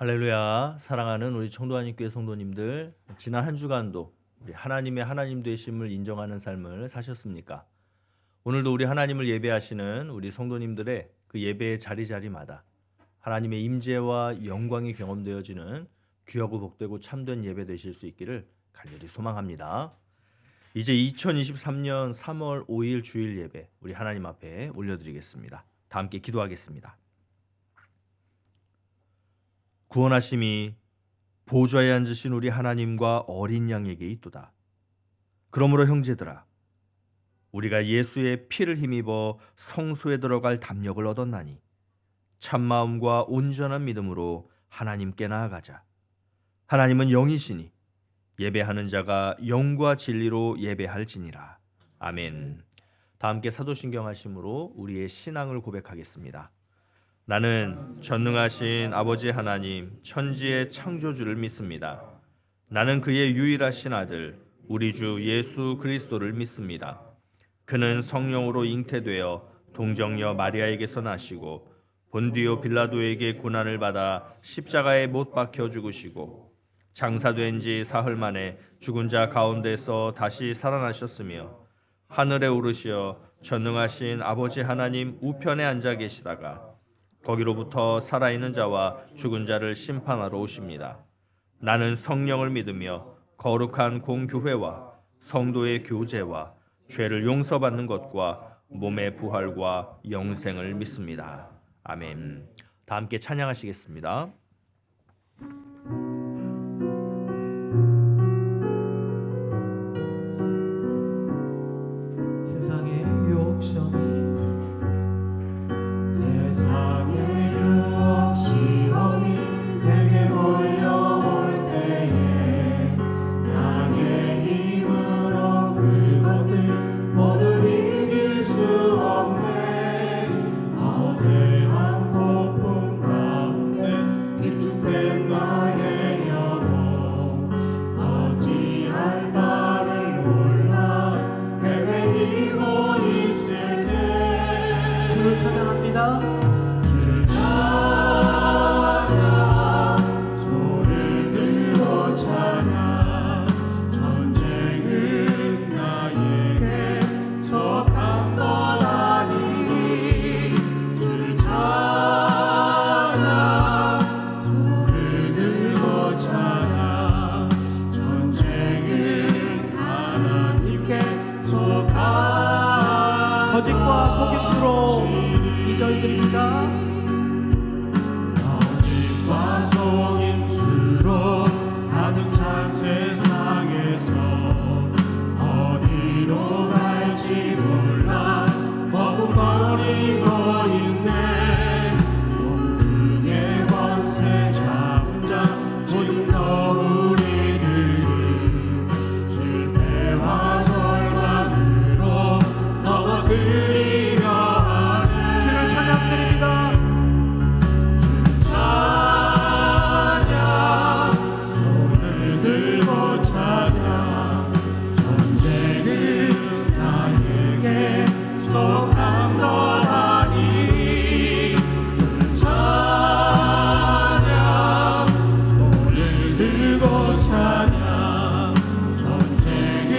할렐루야. 사랑하는 우리 청도하님교회 성도님들, 지난 한 주간도 우리 하나님의 하나님 되심을 인정하는 삶을 사셨습니까? 오늘도 우리 하나님을 예배하시는 우리 성도님들의 그 예배의 자리자리마다 하나님의 임재와 영광이 경험되어지는 귀하고 복되고 참된 예배 되실 수 있기를 간절히 소망합니다. 이제 2023년 3월 5일 주일 예배 우리 하나님 앞에 올려드리겠습니다. 다 함께 기도하겠습니다. 구원하심이 보좌에 앉으신 우리 하나님과 어린 양에게 있도다. 그러므로 형제들아, 우리가 예수의 피를 힘입어 성소에 들어갈 담력을 얻었나니 참마음과 온전한 믿음으로 하나님께 나아가자. 하나님은 영이시니 예배하는 자가 영과 진리로 예배할지니라. 아멘. 다 함께 사도신경 하심으로 우리의 신앙을 고백하겠습니다. 나는 전능하신 아버지 하나님 천지의 창조주를 믿습니다. 나는 그의 유일하신 아들 우리 주 예수 그리스도를 믿습니다. 그는 성령으로 잉태되어 동정녀 마리아에게서 나시고 본디오 빌라도에게 고난을 받아 십자가에 못 박혀 죽으시고 장사된 지 사흘 만에 죽은 자 가운데서 다시 살아나셨으며 하늘에 오르시어 전능하신 아버지 하나님 우편에 앉아 계시다가 거기로부터 살아있는 자와 죽은 자를 심판하러 오십니다. 나는 성령을 믿으며 거룩한 공교회와 성도의 교제와 죄를 용서받는 것과 몸의 부활과 영생을 믿습니다. 아멘. 다 함께 찬양하시겠습니다. 세상의 유혹 시험이 내게 몰려올 때에 나의 힘으로 그것들 모두 이길 수 없네. 거대한 폭풍 가운데 위축된 나의 영혼 어찌할 바를 몰라 헤매이고 있을 때 주를 찬양합니다. 거짓과 속임수로 2절드립니다. 거짓과 속임수로 가득 찬 세상에서 어디로 갈지 몰라 머뭇거리고 있네. 몸뚱의 권세 잡은 자 소용도 우리들은 실패와 절망으로 넘어뜨리려 하네. 주를 찬양드립니다. 주를 찬양 손을 들고 찬양 전쟁은 나에게 속한 것 아니. 주를 찬양 손을 들고 찬양 전쟁은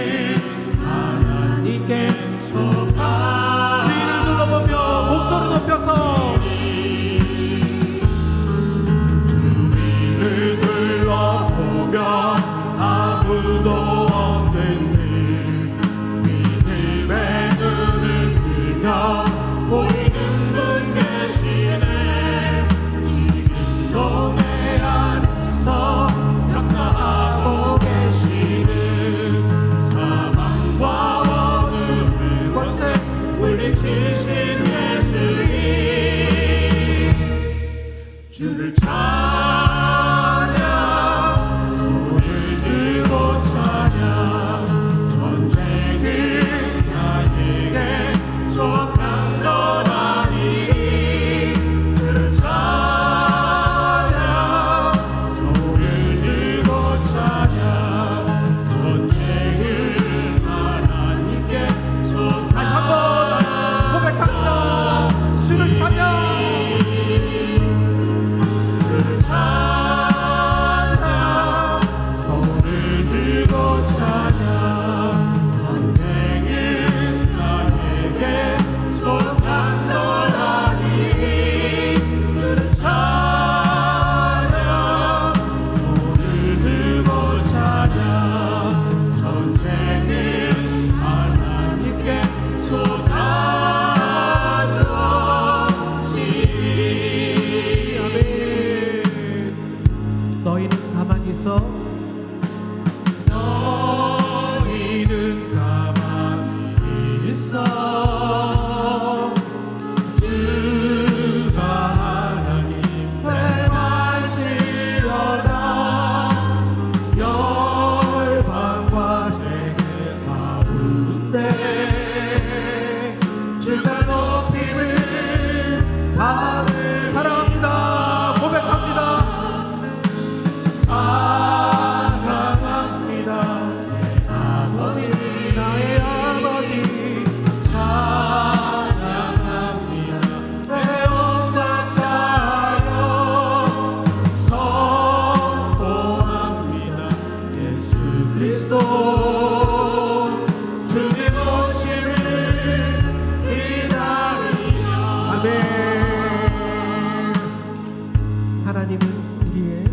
하나님께 주위를 둘러보며 목소리 높여서 주위를 둘러보며 아무도 없는 길 믿음의 눈을 들며 보이는 분 계시네. 지금도 내 안에서 역사하고 계시는 사망과 어둠의 권세 물리치신 예수님 주를 찬양 손을 들고 찬양 전쟁은 나에게 속한 것 아니. 주를 찬양 손을 들고 찬양 전쟁은 하나님께 속한 다시 한번 고백합니다. 주를 찬양 주를 찬양 하나님은 우리의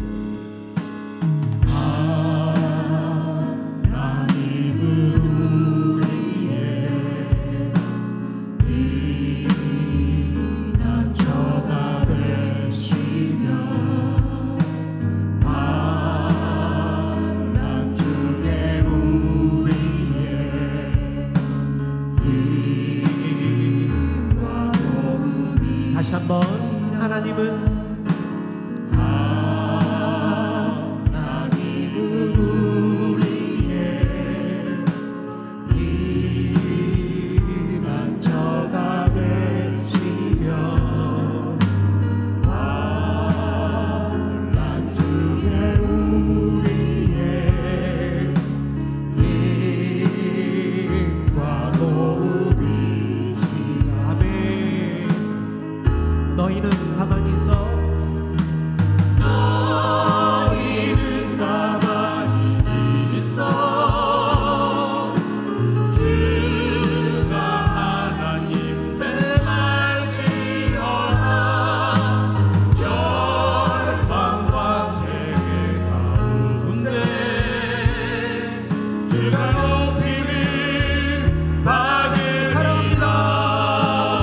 다시 한번 하나님은 우리의 힘한 저가 되시며 환난 중에 우리의 힘과 도움이시라. 아멘. 너희는 가만히 있어. 너희는 가만히 있어. 주가 하나님 내 말지어라. 열방과 세계 가운데 주가 높이를 받으리라. 사랑합니다.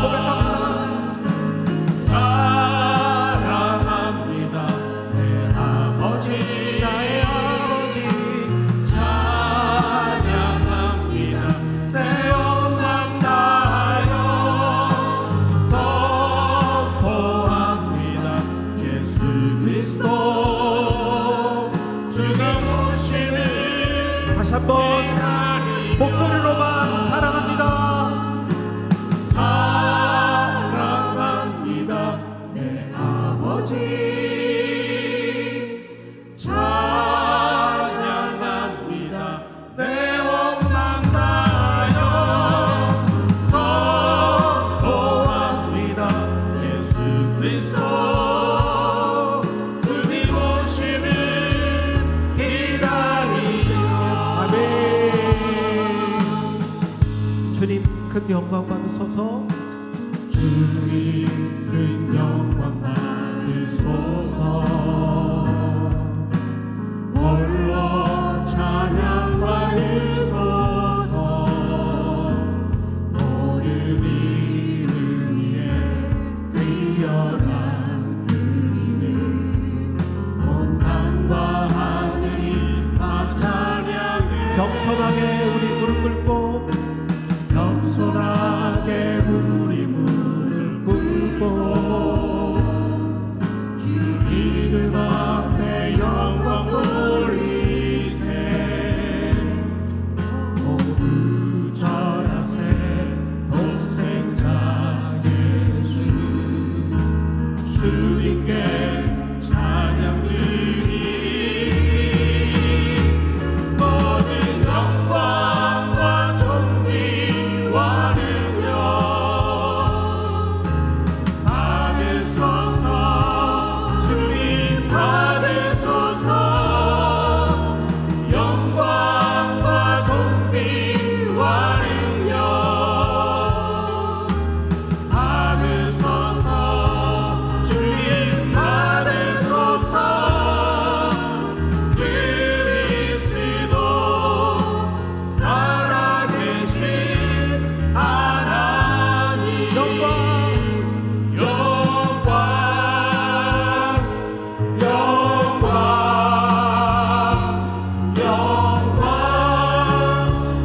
고백합니다. 사랑합니다. 내 아버지 나의 아버지 찬양합니다. 내 영광 다하여 선포합니다. 예수 그리스도 주가 오시는 다시 한번 목소리로만 사랑합니다. 사랑합니다. 내 아버지 찬양합니다. 내 원망 다하여 선포합니다. 예수 그리스도 주님 오심을 기다리며. 아멘. 주님 큰 영광 받으소서. 주님 큰 영광 받으소서. 홀로 찬양 받으소서. 모든 이름 위에 뛰어난 그 이름 온 땅과 하늘이 다 찬양해. 겸손하게 우리 무릎 꿇고 겸손하게 우리 무릎 꿇고 주 이름 앞에 영광 돌리세. 모두 절하세. 독생자 예수 주님께 찬양 드리니 모든 영광과 존귀와 능력 받으소서. 주님 받으소서. 영광과 존귀와 능력 받으소서. 주님 받으소서. 그리스도 살아계신 하나님 영광 영광 영광 영광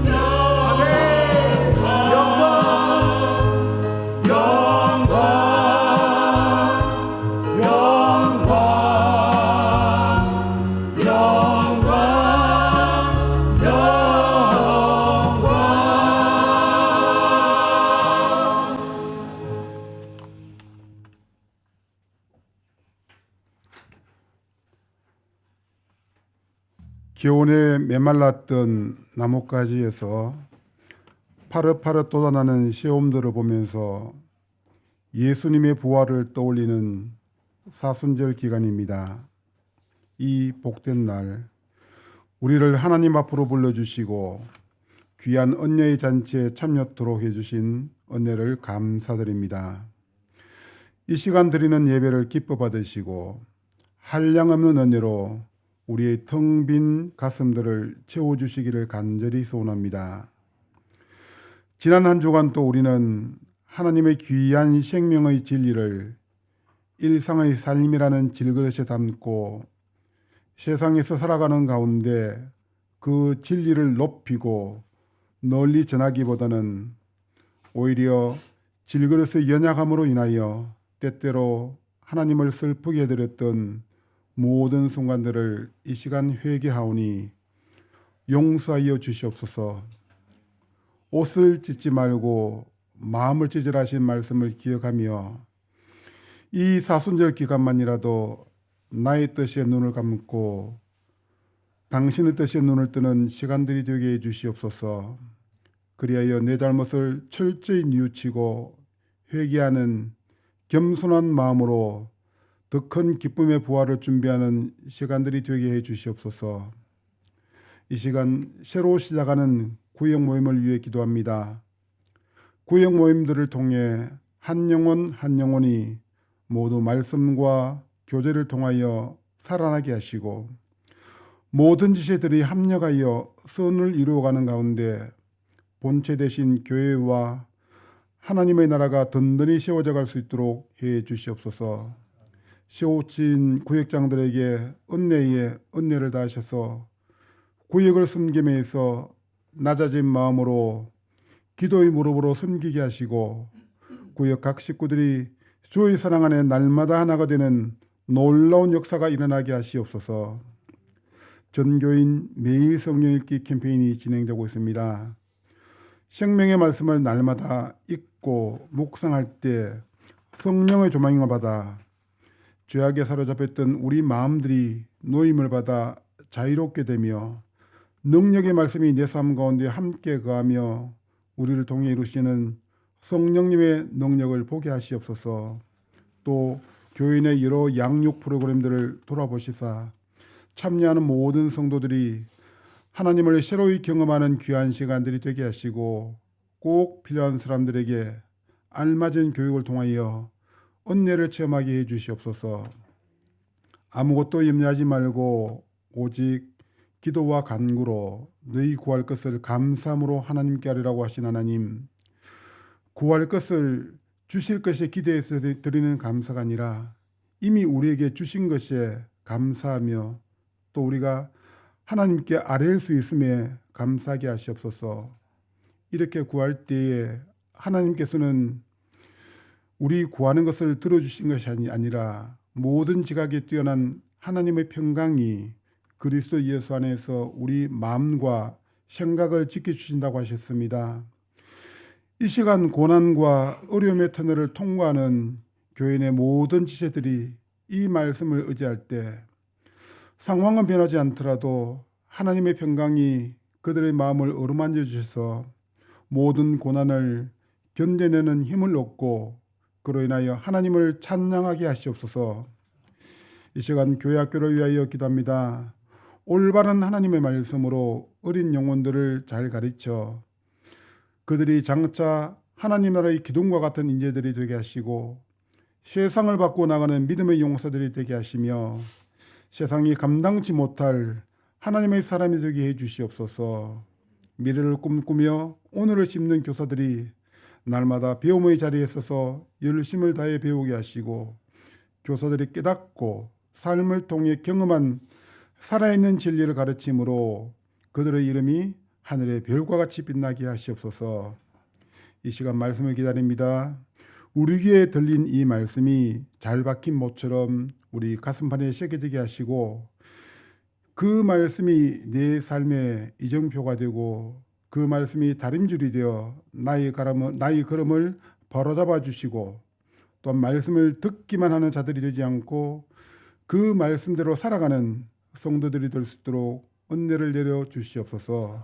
아멘. 영광 영광 영광 기온에 메말랐던 나뭇가지에서 파릇파릇 돋아나는 시험들을 보면서 예수님의 부활을 떠올리는 사순절 기간입니다. 이 복된 날 우리를 하나님 앞으로 불러주시고 귀한恩녀의 잔치에 참여토록 해주신 은혜를 감사드립니다. 이 시간 드리는 예배를 기뻐 받으시고 한량없는 은혜로 우리의 텅 빈 가슴들을 채워주시기를 간절히 소원합니다. 지난 한 주간 또 우리는 하나님의 귀한 생명의 진리를 일상의 삶이라는 질그릇에 담고 세상에서 살아가는 가운데 그 진리를 높이고 널리 전하기보다는 오히려 질그릇의 연약함으로 인하여 때때로 하나님을 슬프게 해드렸던 모든 순간들을 이 시간 회개하오니 용서하여 주시옵소서. 옷을 찢지 말고 마음을 찢으라신 말씀을 기억하며 이 사순절 기간만이라도 나의 뜻에 눈을 감고 당신의 뜻에 눈을 뜨는 시간들이 되게 해 주시옵소서. 그리하여 내 잘못을 철저히 뉘우치고 회개하는 겸손한 마음으로 더 큰 기쁨의 부활을 준비하는 시간들이 되게 해 주시옵소서. 이 시간 새로 시작하는 구역 모임을 위해 기도합니다. 구역 모임들을 통해 한 영혼 한 영혼이 모두 말씀과 교제를 통하여 살아나게 하시고 모든 지체들이 합력하여 선을 이루어가는 가운데 본체 대신 교회와 하나님의 나라가 든든히 세워져 갈 수 있도록 해 주시옵소서. 세워진 구역장들에게 은혜에 은혜를 다하셔서 구역을 섬김에 있어 낮아진 마음으로 기도의 무릎으로 섬기게 하시고 구역 각 식구들이 주의 사랑 안에 날마다 하나가 되는 놀라운 역사가 일어나게 하시옵소서. 전교인 매일 성경 읽기 캠페인이 진행되고 있습니다. 생명의 말씀을 날마다 읽고 묵상할 때 성령의 조명을 받아 죄악에 사로잡혔던 우리 마음들이 노임을 받아 자유롭게 되며 능력의 말씀이 내 삶 가운데 함께 거하며 우리를 통해 이루시는 성령님의 능력을 보게 하시옵소서. 또 교인의 여러 양육 프로그램들을 돌아보시사 참여하는 모든 성도들이 하나님을 새로이 경험하는 귀한 시간들이 되게 하시고 꼭 필요한 사람들에게 알맞은 교육을 통하여 은혜를 체험하게 해 주시옵소서. 아무것도 염려하지 말고 오직 기도와 간구로 너희 구할 것을 감사함으로 하나님께 하리라고 하신 하나님, 구할 것을 주실 것에 기대해서 드리는 감사가 아니라 이미 우리에게 주신 것에 감사하며 또 우리가 하나님께 아뢰일 수 있음에 감사하게 하시옵소서. 이렇게 구할 때에 하나님께서는 우리 구하는 것을 들어주신 것이 아니라 모든 지각에 뛰어난 하나님의 평강이 그리스도 예수 안에서 우리 마음과 생각을 지켜주신다고 하셨습니다. 이 시간 고난과 어려움의 터널을 통과하는 교인의 모든 지체들이 이 말씀을 의지할 때 상황은 변하지 않더라도 하나님의 평강이 그들의 마음을 어루만져 주셔서 모든 고난을 견뎌내는 힘을 얻고 그로 인하여 하나님을 찬양하게 하시옵소서. 이 시간 교회 학교를 위하여 기도합니다. 올바른 하나님의 말씀으로 어린 영혼들을 잘 가르쳐 그들이 장차 하나님 나라의 기둥과 같은 인재들이 되게 하시고 세상을 바꾸어 나가는 믿음의 용사들이 되게 하시며 세상이 감당치 못할 하나님의 사람이 되게 해 주시옵소서. 미래를 꿈꾸며 오늘을 씹는 교사들이 날마다 배움의 자리에 서서 열심을 다해 배우게 하시고 교사들이 깨닫고 삶을 통해 경험한 살아있는 진리를 가르침으로 그들의 이름이 하늘의 별과 같이 빛나게 하시옵소서. 이 시간 말씀을 기다립니다. 우리 귀에 들린 이 말씀이 잘 박힌 못처럼 우리 가슴판에 새겨지게 하시고 그 말씀이 내 삶의 이정표가 되고 그 말씀이 다림줄이 되어 나의 걸음을 바로잡아 주시고 또 말씀을 듣기만 하는 자들이 되지 않고 그 말씀대로 살아가는 성도들이 될 수 있도록 은혜를 내려 주시옵소서.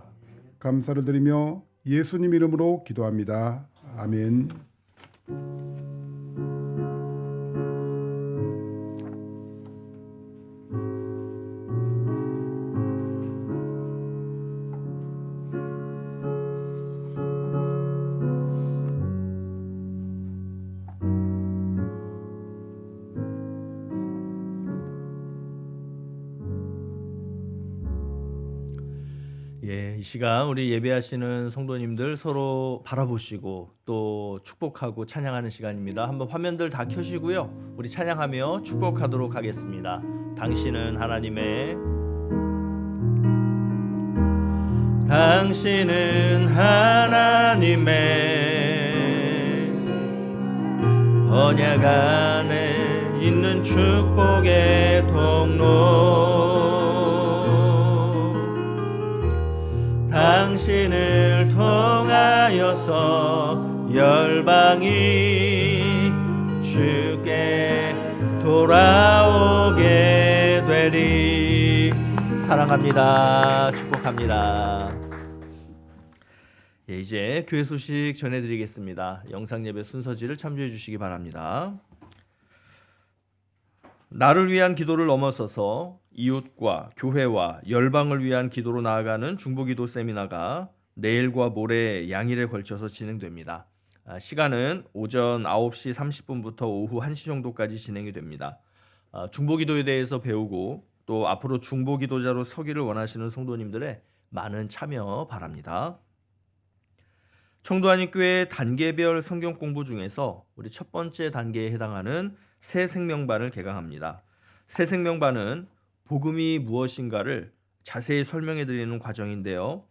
감사를 드리며 예수님 이름으로 기도합니다. 아멘. 예, 이 시간 우리 예배하시는 성도님들 서로 바라보시고 또 축복하고 찬양하는 시간입니다. 한번 화면들 다 켜시고요. 우리 찬양하며 축복하도록 하겠습니다. 당신은 하나님의 언약 안에 있는 축복의 통로, 당신을 통하여서 열방이 주께 돌아오게 되리. 사랑합니다. 축복합니다. 예, 이제 교회 소식 전해드리겠습니다. 영상 예배 순서지를 참조해 주시기 바랍니다. 나를 위한 기도를 넘어서서 이웃과 교회와 열방을 위한 기도로 나아가는 중보기도 세미나가 내일과 모레 양일에 걸쳐서 진행됩니다. 시간은 오전 9시 30분부터 오후 1시 정도까지 진행이 됩니다. 중보기도에 대해서 배우고 또 앞으로 중보기도자로 서기를 원하시는 성도님들의 많은 참여 바랍니다. 청도한인교회 단계별 성경 공부 중에서 우리 첫 번째 단계에 해당하는 새 생명반을 개강합니다. 새 생명반은 복음이 무엇인가를 자세히 설명해 드리는 과정인데요.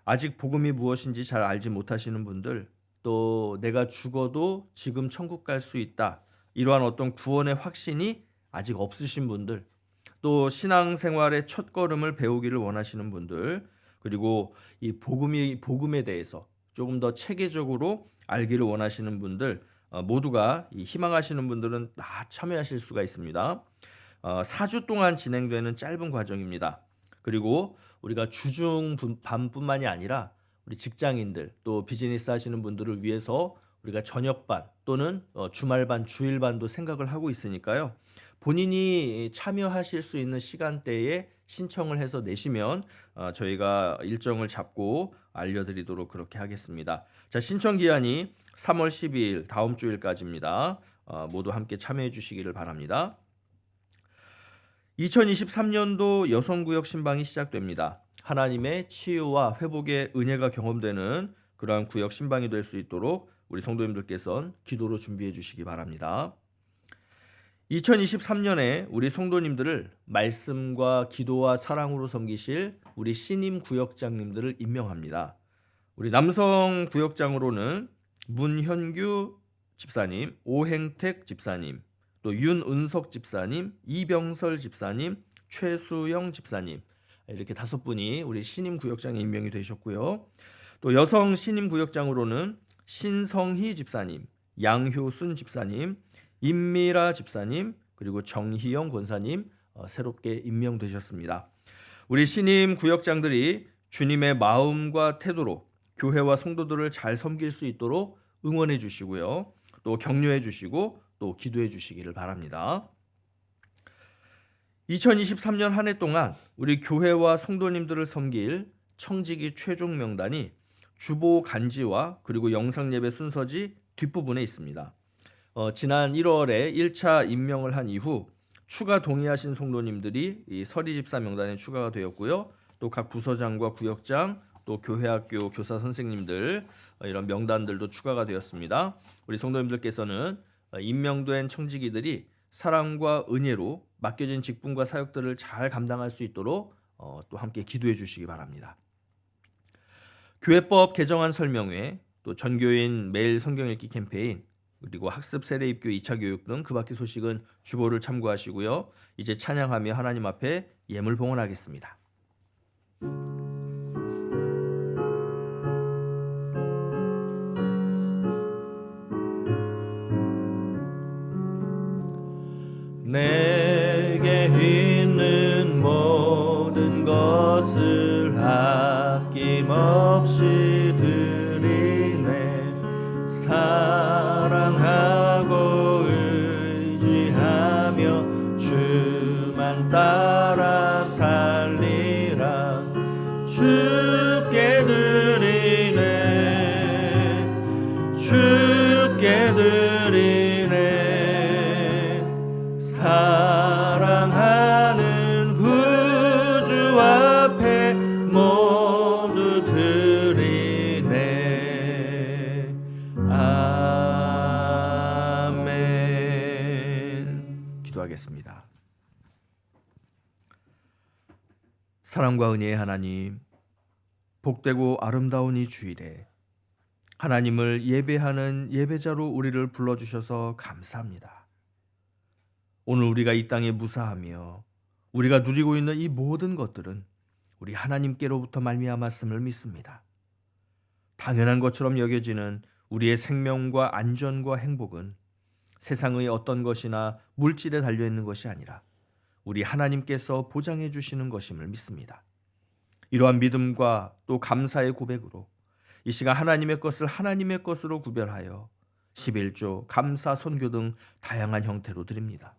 아직 복음이 무엇인지 잘 알지 못하시는 분들, 또 내가 죽어도 지금 천국 갈 수 있다, 이러한 어떤 구원의 확신이 아직 없으신 분들, 또 신앙생활의 첫걸음을 배우기를 원하시는 분들, 그리고 이 복음에 대해서 조금 더 체계적으로 알기를 원하시는 분들, 모두가 희망하시는 분들은 다 참여하실 수가 있습니다. 4주 동안 진행되는 짧은 과정입니다. 그리고 우리가 주중반뿐만이 아니라 우리 직장인들 또 비즈니스 하시는 분들을 위해서 우리가 저녁반 또는 주말반, 주일반도 생각을 하고 있으니까요. 본인이 참여하실 수 있는 시간대에 신청을 해서 내시면 저희가 일정을 잡고 알려드리도록 그렇게 하겠습니다. 자, 신청 기한이 3월 12일 다음 주일까지입니다. 모두 함께 참여해 주시기를 바랍니다. 2023년도 여성구역 신방이 시작됩니다. 하나님의 치유와 회복의 은혜가 경험되는 그러한 구역 신방이 될 수 있도록 우리 성도님들께서는 기도로 준비해 주시기 바랍니다. 2023년에 우리 성도님들을 말씀과 기도와 사랑으로 섬기실 우리 신임 구역장님들을 임명합니다. 우리 남성 구역장으로는 문현규 집사님, 오행택 집사님, 또 윤은석 집사님, 이병설 집사님, 최수영 집사님, 이렇게 5분이 우리 신임 구역장에 임명이 되셨고요. 또 여성 신임 구역장으로는 신성희 집사님, 양효순 집사님, 임미라 집사님, 그리고 정희영 권사님 새롭게 임명되셨습니다. 우리 신임 구역장들이 주님의 마음과 태도로 교회와 성도들을 잘 섬길 수 있도록 응원해 주시고요. 또 격려해 주시고 또 기도해 주시기를 바랍니다. 2023년 한 해 동안 우리 교회와 성도님들을 섬길 청지기 최종 명단이 주보 간지와 그리고 영상 예배 순서지 뒷부분에 있습니다. 지난 1월에 1차 임명을 한 이후 추가 동의하신 성도님들이 이 서리 집사 명단에 추가가 되었고요. 또 각 부서장과 구역장, 또 교회학교 교사 선생님들 이런 명단들도 추가가 되었습니다. 우리 성도님들께서는 임명된 청지기들이 사랑과 은혜로 맡겨진 직분과 사역들을 잘 감당할 수 있도록 또 함께 기도해 주시기 바랍니다. 교회법 개정안 설명회, 또 전교인 매일 성경 읽기 캠페인, 그리고 학습 세례 입교 2차 교육 등 그 밖의 소식은 주보를 참고하시고요. 이제 찬양하며 하나님 앞에 예물 봉헌하겠습니다. 내게 있는 모든 것을 아낌없이 드리네. 사랑하고 의지하며 주만 따라 살리라. 주께 드리네. 주께 드리네. 사랑하는 구주 앞에 모든 사랑과 은혜의 하나님, 복되고 아름다운 이 주일에 하나님을 예배하는 예배자로 우리를 불러주셔서 감사합니다. 오늘 우리가 이 땅에 무사하며 우리가 누리고 있는 이 모든 것들은 우리 하나님께로부터 말미암았음을 믿습니다. 당연한 것처럼 여겨지는 우리의 생명과 안전과 행복은 세상의 어떤 것이나 물질에 달려있는 것이 아니라 우리 하나님께서 보장해 주시는 것임을 믿습니다. 이러한 믿음과 또 감사의 고백으로 이 시간 하나님의 것을 하나님의 것으로 구별하여 11조, 감사, 선교 등 다양한 형태로 드립니다.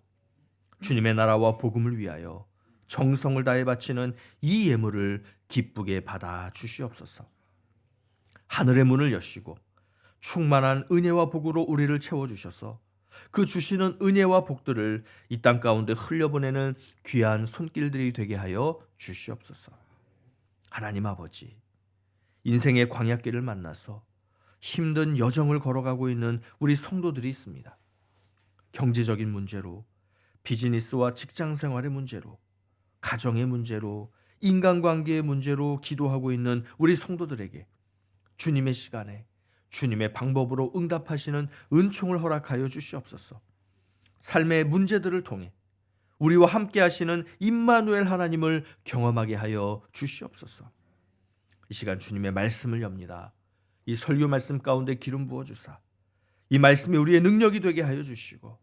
주님의 나라와 복음을 위하여 정성을 다해 바치는 이 예물을 기쁘게 받아 주시옵소서. 하늘의 문을 여시고 충만한 은혜와 복으로 우리를 채워주셔서 그 주시는 은혜와 복들을 이 땅 가운데 흘려보내는 귀한 손길들이 되게 하여 주시옵소서. 하나님 아버지, 인생의 광야길을 만나서 힘든 여정을 걸어가고 있는 우리 성도들이 있습니다. 경제적인 문제로, 비즈니스와 직장 생활의 문제로, 가정의 문제로, 인간관계의 문제로 기도하고 있는 우리 성도들에게 주님의 시간에 주님의 방법으로 응답하시는 은총을 허락하여 주시옵소서. 삶의 문제들을 통해 우리와 함께 하시는 임마누엘 하나님을 경험하게 하여 주시옵소서. 이 시간 주님의 말씀을 엽니다. 이 설교 말씀 가운데 기름 부어주사 이 말씀이 우리의 능력이 되게 하여 주시고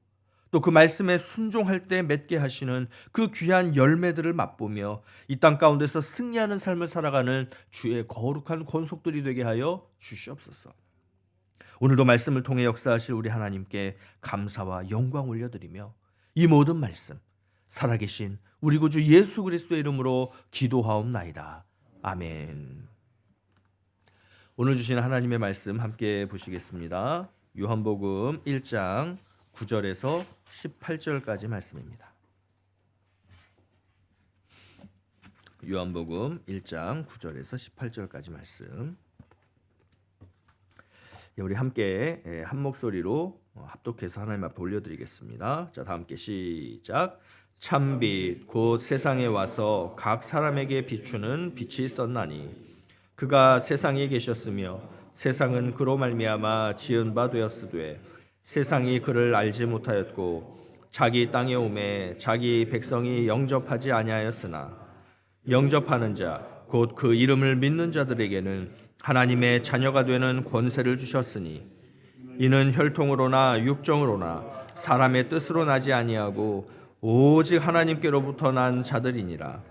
또 그 말씀에 순종할 때 맺게 하시는 그 귀한 열매들을 맛보며 이 땅 가운데서 승리하는 삶을 살아가는 주의 거룩한 권속들이 되게 하여 주시옵소서. 오늘도 말씀을 통해 역사하실 우리 하나님께 감사와 영광 올려드리며 이 모든 말씀 살아계신 우리 구주 예수 그리스도의 이름으로 기도하옵나이다. 아멘. 오늘 주신 하나님의 말씀 함께 보시겠습니다. 요한복음 1장 9절에서 18절까지 말씀입니다. 요한복음 1장 9절에서 18절까지 말씀. 우리 함께 한 목소리로 합독해서 하나님 앞에 올려드리겠습니다. 자, 다 함께 시작. 참빛 곧 세상에 와서 각 사람에게 비추는 빛이 있었나니 그가 세상에 계셨으며 세상은 그로 말미암아 지은 바 되었으되 세상이 그를 알지 못하였고 자기 땅에 오매 자기 백성이 영접하지 아니하였으나 영접하는 자 곧 그 이름을 믿는 자들에게는 하나님의 자녀가 되는 권세를 주셨으니 이는 혈통으로나 육정으로나 사람의 뜻으로 나지 아니하고 오직 하나님께로부터 난 자들이니라.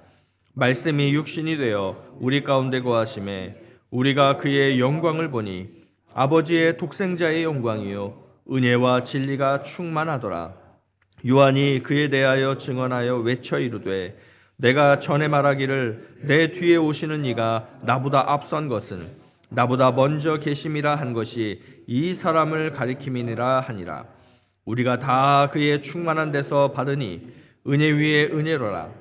말씀이 육신이 되어 우리 가운데 거하심에 우리가 그의 영광을 보니 아버지의 독생자의 영광이요 은혜와 진리가 충만하더라. 요한이 그에 대하여 증언하여 외쳐 이르되 내가 전에 말하기를 내 뒤에 오시는 이가 나보다 앞선 것은 나보다 먼저 계심이라 한 것이 이 사람을 가리킴이니라 하니라. 우리가 다 그의 충만한 데서 받으니 은혜 위에 은혜로라.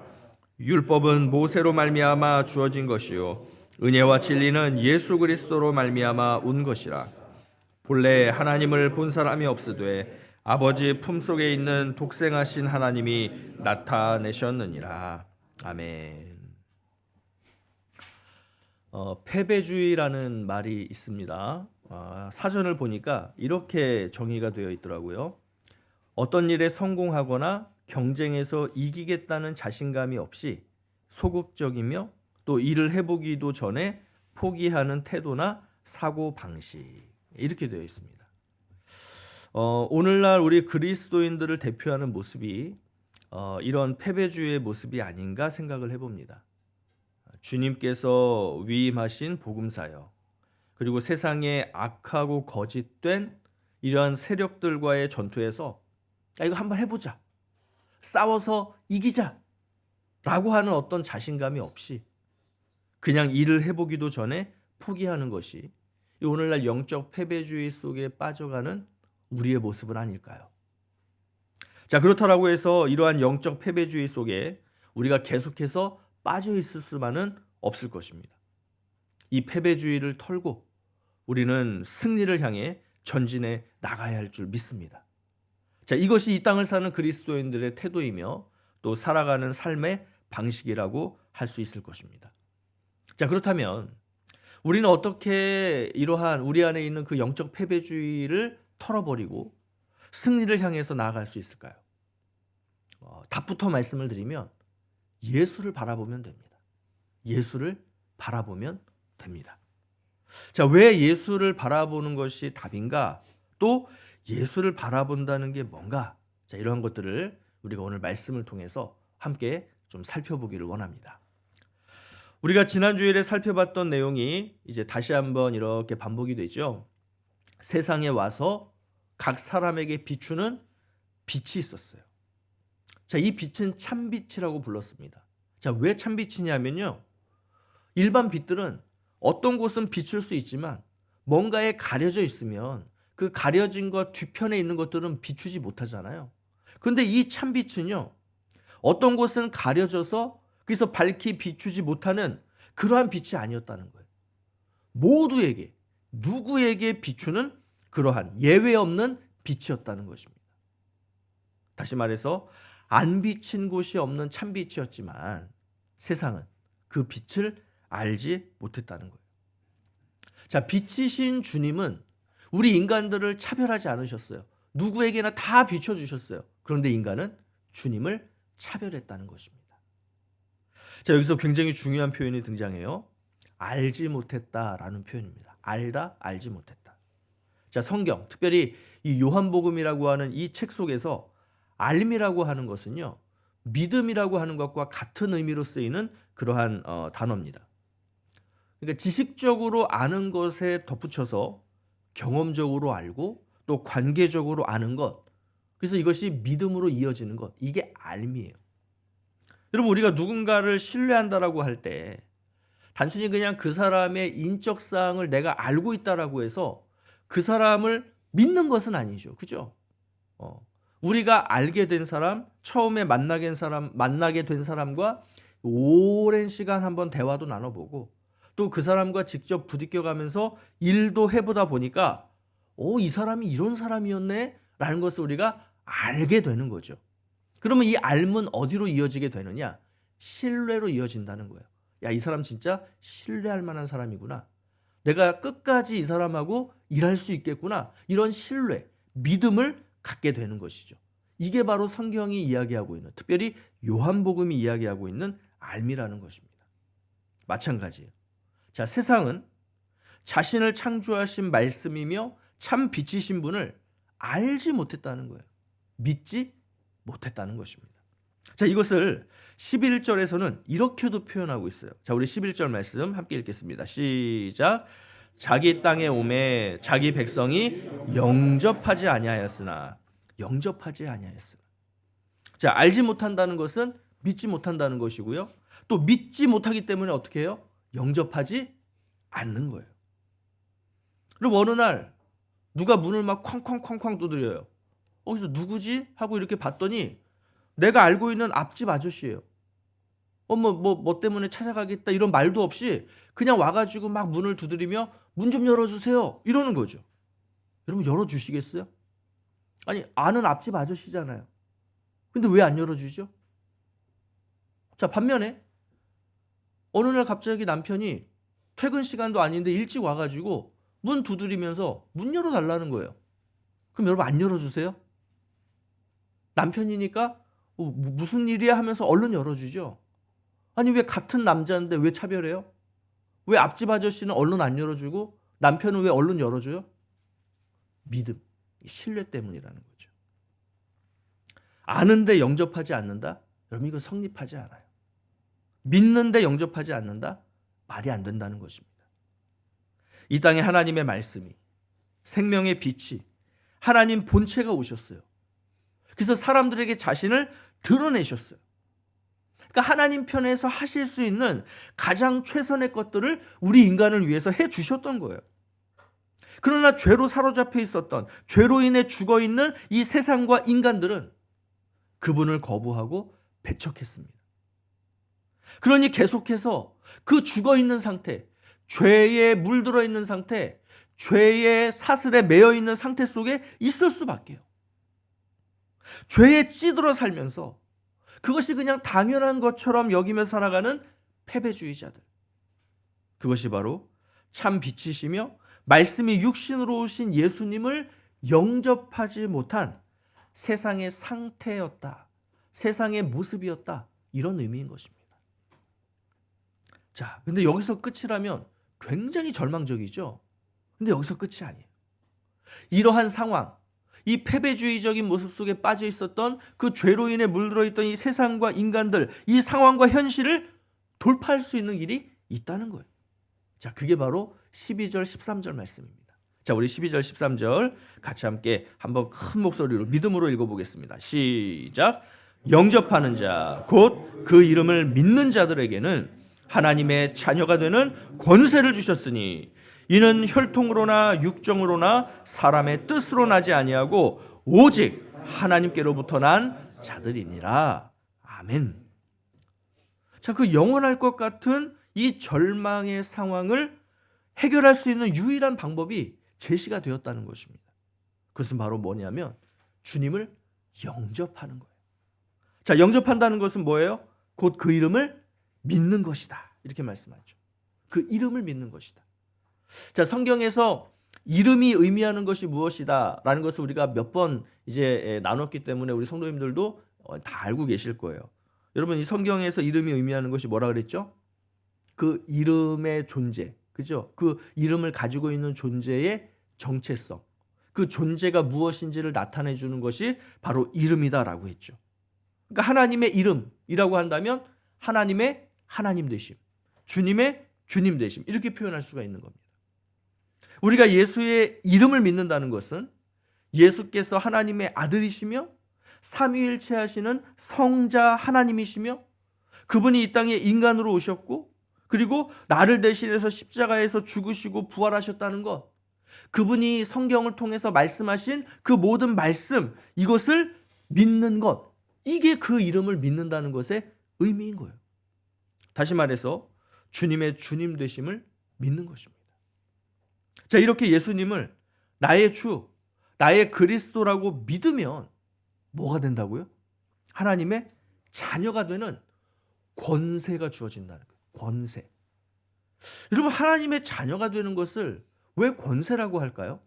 율법은 모세로 말미암아 주어진 것이요 은혜와 진리는 예수 그리스도로 말미암아 온 것이라. 본래 하나님을 본 사람이 없으되 아버지 품속에 있는 독생하신 하나님이 나타내셨느니라. 아멘. 패배주의라는 말이 있습니다. 사전을 보니까 이렇게 정의가 되어 있더라고요. 어떤 일에 성공하거나 경쟁에서 이기겠다는 자신감이 없이 소극적이며 또 일을 해보기도 전에 포기하는 태도나 사고 방식, 이렇게 되어 있습니다. 오늘날 우리 그리스도인들을 대표하는 모습이 이런 패배주의의 모습이 아닌가 생각을 해봅니다. 주님께서 위임하신 복음사역, 그리고 세상에 악하고 거짓된 이러한 세력들과의 전투에서 이거 한번 해보자, 싸워서 이기자 라고 하는 어떤 자신감이 없이 그냥 일을 해보기도 전에 포기하는 것이 오늘날 영적 패배주의 속에 빠져가는 우리의 모습은 아닐까요? 자, 그렇다라고 해서 이러한 영적 패배주의 속에 우리가 계속해서 빠져 있을 수만은 없을 것입니다. 이 패배주의를 털고 우리는 승리를 향해 전진해 나가야 할 줄 믿습니다. 자, 이것이 이 땅을 사는 그리스도인들의 태도이며 또 살아가는 삶의 방식이라고 할 수 있을 것입니다. 자, 그렇다면 우리는 어떻게 이러한 우리 안에 있는 그 영적 패배주의를 털어버리고 승리를 향해서 나아갈 수 있을까요? 답부터 말씀을 드리면 예수를 바라보면 됩니다. 예수를 바라보면 됩니다. 자, 왜 예수를 바라보는 것이 답인가? 또 예수를 바라본다는 게 뭔가? 자, 이러한 것들을 우리가 오늘 말씀을 통해서 함께 좀 살펴보기를 원합니다. 우리가 지난 주일에 살펴봤던 내용이 이제 다시 한번 이렇게 반복이 되죠. 세상에 와서 각 사람에게 비추는 빛이 있었어요. 자, 이 빛은 참빛이라고 불렀습니다. 자, 왜 참빛이냐면요, 일반 빛들은 어떤 곳은 비출 수 있지만 뭔가에 가려져 있으면 그 가려진 것 뒤편에 있는 것들은 비추지 못하잖아요. 그런데 이 참빛은요, 어떤 곳은 가려져서 그래서 밝히 비추지 못하는 그러한 빛이 아니었다는 거예요. 모두에게, 누구에게 비추는 그러한 예외 없는 빛이었다는 것입니다. 다시 말해서 안 비친 곳이 없는 참빛이었지만 세상은 그 빛을 알지 못했다는 거예요. 자, 빛이신 주님은 우리 인간들을 차별하지 않으셨어요. 누구에게나 다 비춰주셨어요. 그런데 인간은 주님을 차별했다는 것입니다. 자, 여기서 굉장히 중요한 표현이 등장해요. 알지 못했다라는 표현입니다. 알다, 알지 못했다. 자, 성경, 특별히 이 요한복음이라고 하는 이 책 속에서 알미라고 하는 것은요, 믿음이라고 하는 것과 같은 의미로 쓰이는 그러한 단어입니다. 그러니까 지식적으로 아는 것에 덧붙여서 경험적으로 알고 또 관계적으로 아는 것, 그래서 이것이 믿음으로 이어지는 것, 이게 알미예요. 여러분, 우리가 누군가를 신뢰한다라고 할 때 단순히 그냥 그 사람의 인적 사항을 내가 알고 있다라고 해서 그 사람을 믿는 것은 아니죠. 그죠? 우리가 알게 된 사람, 처음에 만나게 된 사람과 오랜 시간 한번 대화도 나눠보고 또 그 사람과 직접 부딪혀가면서 일도 해보다 보니까 이 사람이 이런 사람이었네 라는 것을 우리가 알게 되는 거죠. 그러면 이 알은 어디로 이어지게 되느냐? 신뢰로 이어진다는 거예요. 야, 이 사람 진짜 신뢰할 만한 사람이구나. 내가 끝까지 이 사람하고 일할 수 있겠구나. 이런 신뢰, 믿음을 갖게 되는 것이죠. 이게 바로 성경이 이야기하고 있는, 특별히 요한복음이 이야기하고 있는 알미라는 것입니다. 마찬가지예요. 자, 세상은 자신을 창조하신 말씀이며 참 빛이신 분을 알지 못했다는 거예요. 믿지 못했다는 것입니다. 자, 이것을 11절에서는 이렇게도 표현하고 있어요. 자, 우리 11절 말씀 함께 읽겠습니다. 시작. 자기 땅에 오매 자기 백성이 영접하지 아니하였으나. 자, 알지 못한다는 것은 믿지 못한다는 것이고요. 또 믿지 못하기 때문에 어떻게 해요? 영접하지 않는 거예요. 그럼 어느 날 누가 문을 막 쾅쾅쾅쾅 두드려요. 그래서 누구지? 하고 이렇게 봤더니 내가 알고 있는 앞집 아저씨예요. 뭐 때문에 찾아가겠다 이런 말도 없이 그냥 와가지고 막 문을 두드리며 문 좀 열어주세요 이러는 거죠. 여러분, 열어주시겠어요? 아니, 아는 앞집 아저씨잖아요. 근데 왜 안 열어주죠? 자, 반면에 어느 날 갑자기 남편이 퇴근 시간도 아닌데 일찍 와가지고 문 두드리면서 문 열어달라는 거예요. 그럼 여러분, 안 열어주세요? 남편이니까 무슨 일이야 하면서 얼른 열어주죠. 아니, 왜 같은 남자인데 왜 차별해요? 왜 앞집 아저씨는 얼른 안 열어주고 남편은 왜 얼른 열어줘요? 믿음, 신뢰 때문이라는 거죠. 아는데 영접하지 않는다? 여러분, 이거 성립하지 않아요. 믿는데 영접하지 않는다? 말이 안 된다는 것입니다. 이 땅에 하나님의 말씀이, 생명의 빛이, 하나님 본체가 오셨어요. 그래서 사람들에게 자신을 드러내셨어요. 그러니까 하나님 편에서 하실 수 있는 가장 최선의 것들을 우리 인간을 위해서 해주셨던 거예요. 그러나 죄로 사로잡혀 있었던, 죄로 인해 죽어있는 이 세상과 인간들은 그분을 거부하고 배척했습니다. 그러니 계속해서 그 죽어있는 상태, 죄에 물들어 있는 상태, 죄의 사슬에 매여 있는 상태 속에 있을 수밖에요. 죄에 찌들어 살면서 그것이 그냥 당연한 것처럼 여기며 살아가는 패배주의자들. 그것이 바로 참 빛이시며 말씀이 육신으로 오신 예수님을 영접하지 못한 세상의 상태였다. 세상의 모습이었다. 이런 의미인 것입니다. 자, 근데 여기서 끝이라면 굉장히 절망적이죠. 근데 여기서 끝이 아니에요. 이러한 상황, 이 패배주의적인 모습 속에 빠져 있었던 그 죄로 인해 물들어 있던 이 세상과 인간들, 이 상황과 현실을 돌파할 수 있는 길이 있다는 거예요. 자, 그게 바로 12절, 13절 말씀입니다. 자, 우리 12절, 13절 같이 함께 한번 큰 목소리로 믿음으로 읽어보겠습니다. 시작. 영접하는 자, 곧 그 이름을 믿는 자들에게는 하나님의 자녀가 되는 권세를 주셨으니 이는 혈통으로나 육정으로나 사람의 뜻으로 나지 아니하고 오직 하나님께로부터 난 자들이니라. 아멘. 자, 그 영원할 것 같은 이 절망의 상황을 해결할 수 있는 유일한 방법이 제시가 되었다는 것입니다. 그것은 바로 뭐냐면 주님을 영접하는 거예요. 자, 영접한다는 것은 뭐예요? 곧 그 이름을 믿는 것이다. 이렇게 말씀하죠. 그 이름을 믿는 것이다. 자, 성경에서 이름이 의미하는 것이 무엇이다 라는 것을 우리가 몇 번 이제 나눴기 때문에 우리 성도님들도 다 알고 계실 거예요. 여러분, 이 성경에서 이름이 의미하는 것이 뭐라 그랬죠? 그 이름의 존재, 그죠? 그 이름을 가지고 있는 존재의 정체성, 그 존재가 무엇인지를 나타내 주는 것이 바로 이름이다라고 했죠. 그러니까 하나님의 이름이라고 한다면 하나님의 하나님 되심, 주님의 주님 되심, 이렇게 표현할 수가 있는 겁니다. 우리가 예수의 이름을 믿는다는 것은 예수께서 하나님의 아들이시며 삼위일체 하시는 성자 하나님이시며 그분이 이 땅에 인간으로 오셨고 그리고 나를 대신해서 십자가에서 죽으시고 부활하셨다는 것, 그분이 성경을 통해서 말씀하신 그 모든 말씀, 이것을 믿는 것, 이게 그 이름을 믿는다는 것의 의미인 거예요. 다시 말해서 주님의 주님 되심을 믿는 것입니다. 자, 이렇게 예수님을 나의 주, 나의 그리스도라고 믿으면 뭐가 된다고요? 하나님의 자녀가 되는 권세가 주어진다는 거예요. 권세. 여러분, 하나님의 자녀가 되는 것을 왜 권세라고 할까요?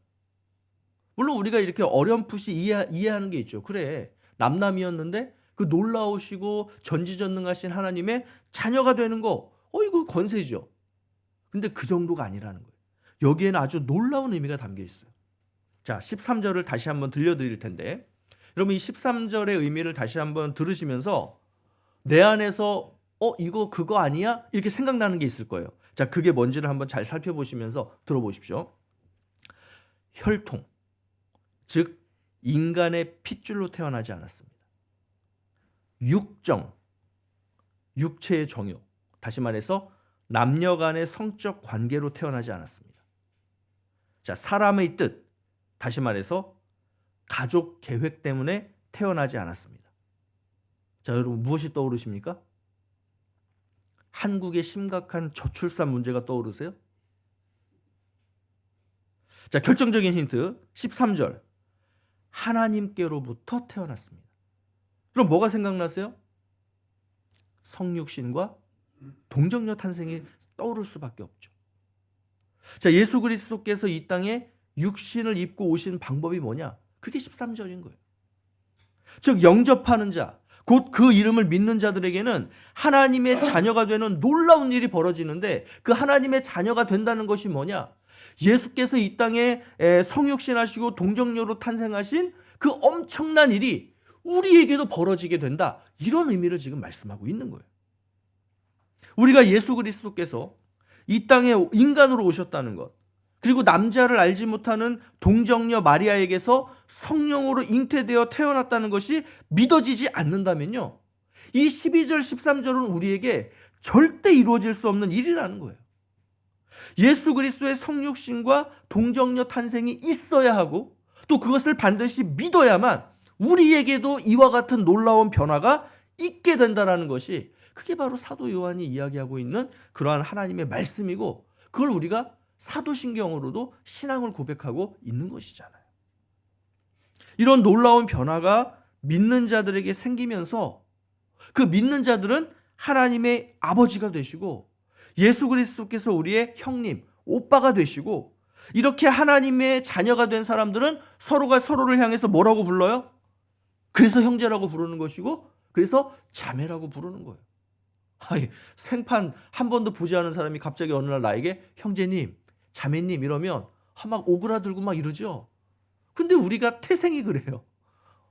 물론 우리가 이렇게 어렴풋이 이해하는 게 있죠. 그래, 남남이었는데 그 놀라우시고 전지전능하신 하나님의 자녀가 되는 거, 이거 권세죠. 근데 그 정도가 아니라는 거예요. 여기에는 아주 놀라운 의미가 담겨 있어요. 자, 13절을 다시 한번 들려드릴 텐데, 여러분 이 13절의 의미를 다시 한번 들으시면서 내 안에서 이거 그거 아니야? 이렇게 생각나는 게 있을 거예요. 자, 그게 뭔지를 한번 잘 살펴보시면서 들어보십시오. 혈통, 즉 인간의 핏줄로 태어나지 않았습니다. 육정, 육체의 정욕, 다시 말해서 남녀 간의 성적 관계로 태어나지 않았습니다. 자, 사람의 뜻, 다시 말해서 가족 계획 때문에 태어나지 않았습니다. 자, 여러분 무엇이 떠오르십니까? 한국의 심각한 저출산 문제가 떠오르세요? 자, 결정적인 힌트 13절. 하나님께로부터 태어났습니다. 그럼 뭐가 생각나세요? 성육신과 동정녀 탄생이 떠오를 수밖에 없죠. 자, 예수 그리스도께서 이 땅에 육신을 입고 오신 방법이 뭐냐? 그게 13절인 거예요. 즉 영접하는 자, 곧 그 이름을 믿는 자들에게는 하나님의 자녀가 되는 놀라운 일이 벌어지는데, 그 하나님의 자녀가 된다는 것이 뭐냐? 예수께서 이 땅에 성육신하시고 동정녀로 탄생하신 그 엄청난 일이 우리에게도 벌어지게 된다, 이런 의미를 지금 말씀하고 있는 거예요. 우리가 예수 그리스도께서 이 땅에 인간으로 오셨다는 것, 그리고 남자를 알지 못하는 동정녀 마리아에게서 성령으로 잉태되어 태어났다는 것이 믿어지지 않는다면요, 이 12절 13절은 우리에게 절대 이루어질 수 없는 일이라는 거예요. 예수 그리스도의 성육신과 동정녀 탄생이 있어야 하고 또 그것을 반드시 믿어야만 우리에게도 이와 같은 놀라운 변화가 있게 된다는 것이, 그게 바로 사도 요한이 이야기하고 있는 그러한 하나님의 말씀이고, 그걸 우리가 사도신경으로도 신앙을 고백하고 있는 것이잖아요. 이런 놀라운 변화가 믿는 자들에게 생기면서 그 믿는 자들은 하나님의 아버지가 되시고 예수 그리스도께서 우리의 형님, 오빠가 되시고 이렇게 하나님의 자녀가 된 사람들은 서로가 서로를 향해서 뭐라고 불러요? 그래서 형제라고 부르는 것이고 그래서 자매라고 부르는 거예요. 아니, 생판 한 번도 보지 않은 사람이 갑자기 어느 날 나에게 형제님, 자매님 이러면 막 오그라들고 막 이러죠. 근데 우리가 태생이 그래요.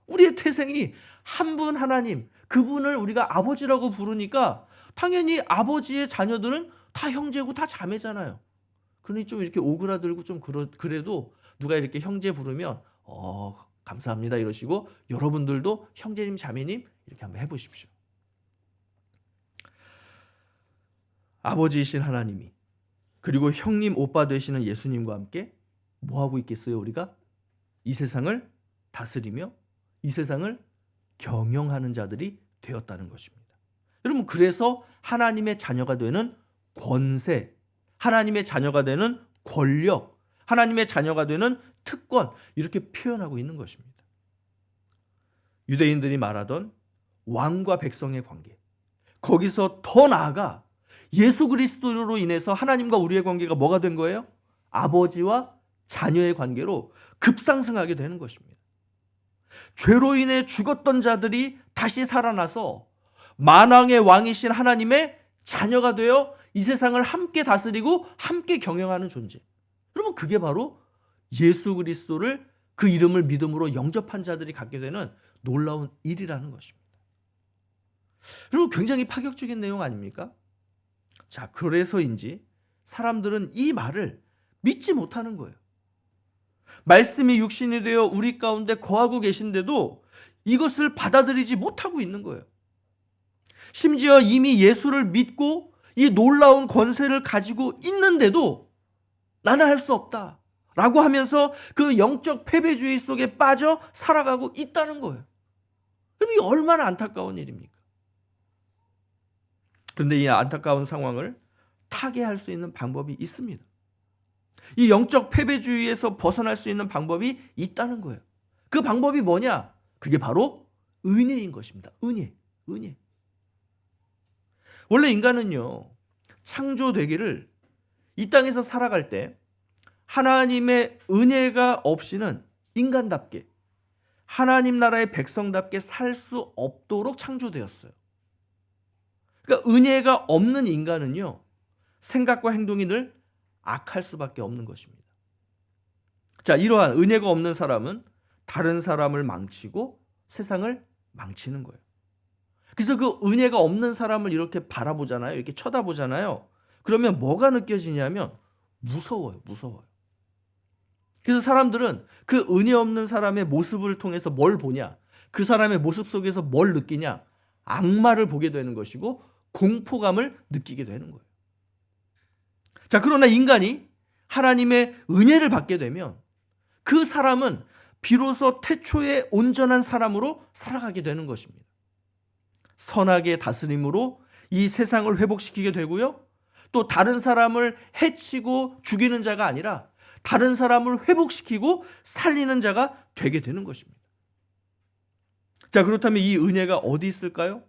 우리의 태생이 한 분 하나님, 그분을 우리가 아버지라고 부르니까 당연히 아버지의 자녀들은 다 형제고 다 자매잖아요. 그러니 좀 이렇게 오그라들고 좀 그래도 누가 이렇게 형제 부르면 감사합니다 이러시고 여러분들도 형제님, 자매님 이렇게 한번 해보십시오. 아버지이신 하나님이 그리고 형님, 오빠 되시는 예수님과 함께 뭐하고 있겠어요? 우리가 이 세상을 다스리며 이 세상을 경영하는 자들이 되었다는 것입니다. 여러분, 그래서 하나님의 자녀가 되는 권세, 하나님의 자녀가 되는 권력, 하나님의 자녀가 되는 특권 이렇게 표현하고 있는 것입니다. 유대인들이 말하던 왕과 백성의 관계, 거기서 더 나아가 예수 그리스도로 인해서 하나님과 우리의 관계가 뭐가 된 거예요? 아버지와 자녀의 관계로 급상승하게 되는 것입니다. 죄로 인해 죽었던 자들이 다시 살아나서 만왕의 왕이신 하나님의 자녀가 되어 이 세상을 함께 다스리고 함께 경영하는 존재. 여러분, 그게 바로 예수 그리스도를 그 이름을 믿음으로 영접한 자들이 갖게 되는 놀라운 일이라는 것입니다. 여러분, 굉장히 파격적인 내용 아닙니까? 자, 그래서인지 사람들은 이 말을 믿지 못하는 거예요. 말씀이 육신이 되어 우리 가운데 거하고 계신데도 이것을 받아들이지 못하고 있는 거예요. 심지어 이미 예수를 믿고 이 놀라운 권세를 가지고 있는데도 나는 할 수 없다 라고 하면서 그 영적 패배주의 속에 빠져 살아가고 있다는 거예요. 그럼 이게 얼마나 안타까운 일입니까? 그런데 이 안타까운 상황을 타개할 수 있는 방법이 있습니다. 이 영적 패배주의에서 벗어날 수 있는 방법이 있다는 거예요. 그 방법이 뭐냐? 그게 바로 은혜인 것입니다. 은혜. 원래 인간은요, 창조되기를 이 땅에서 살아갈 때 하나님의 은혜가 없이는 인간답게, 하나님 나라의 백성답게 살 수 없도록 창조되었어요. 그러니까 은혜가 없는 인간은요, 생각과 행동이 늘 악할 수밖에 없는 것입니다. 자, 이러한 은혜가 없는 사람은 다른 사람을 망치고 세상을 망치는 거예요. 그래서 그 은혜가 없는 사람을 이렇게 바라보잖아요. 이렇게 쳐다보잖아요. 그러면 뭐가 느껴지냐면 무서워요. 그래서 사람들은 그 은혜 없는 사람의 모습을 통해서 뭘 보냐? 그 사람의 모습 속에서 뭘 느끼냐? 악마를 보게 되는 것이고 공포감을 느끼게 되는 거예요. 자, 그러나 인간이 하나님의 은혜를 받게 되면 그 사람은 비로소 태초의 온전한 사람으로 살아가게 되는 것입니다. 선하게 다스림으로 이 세상을 회복시키게 되고요. 또 다른 사람을 해치고 죽이는 자가 아니라 다른 사람을 회복시키고 살리는 자가 되게 되는 것입니다. 자, 그렇다면 이 은혜가 어디 있을까요?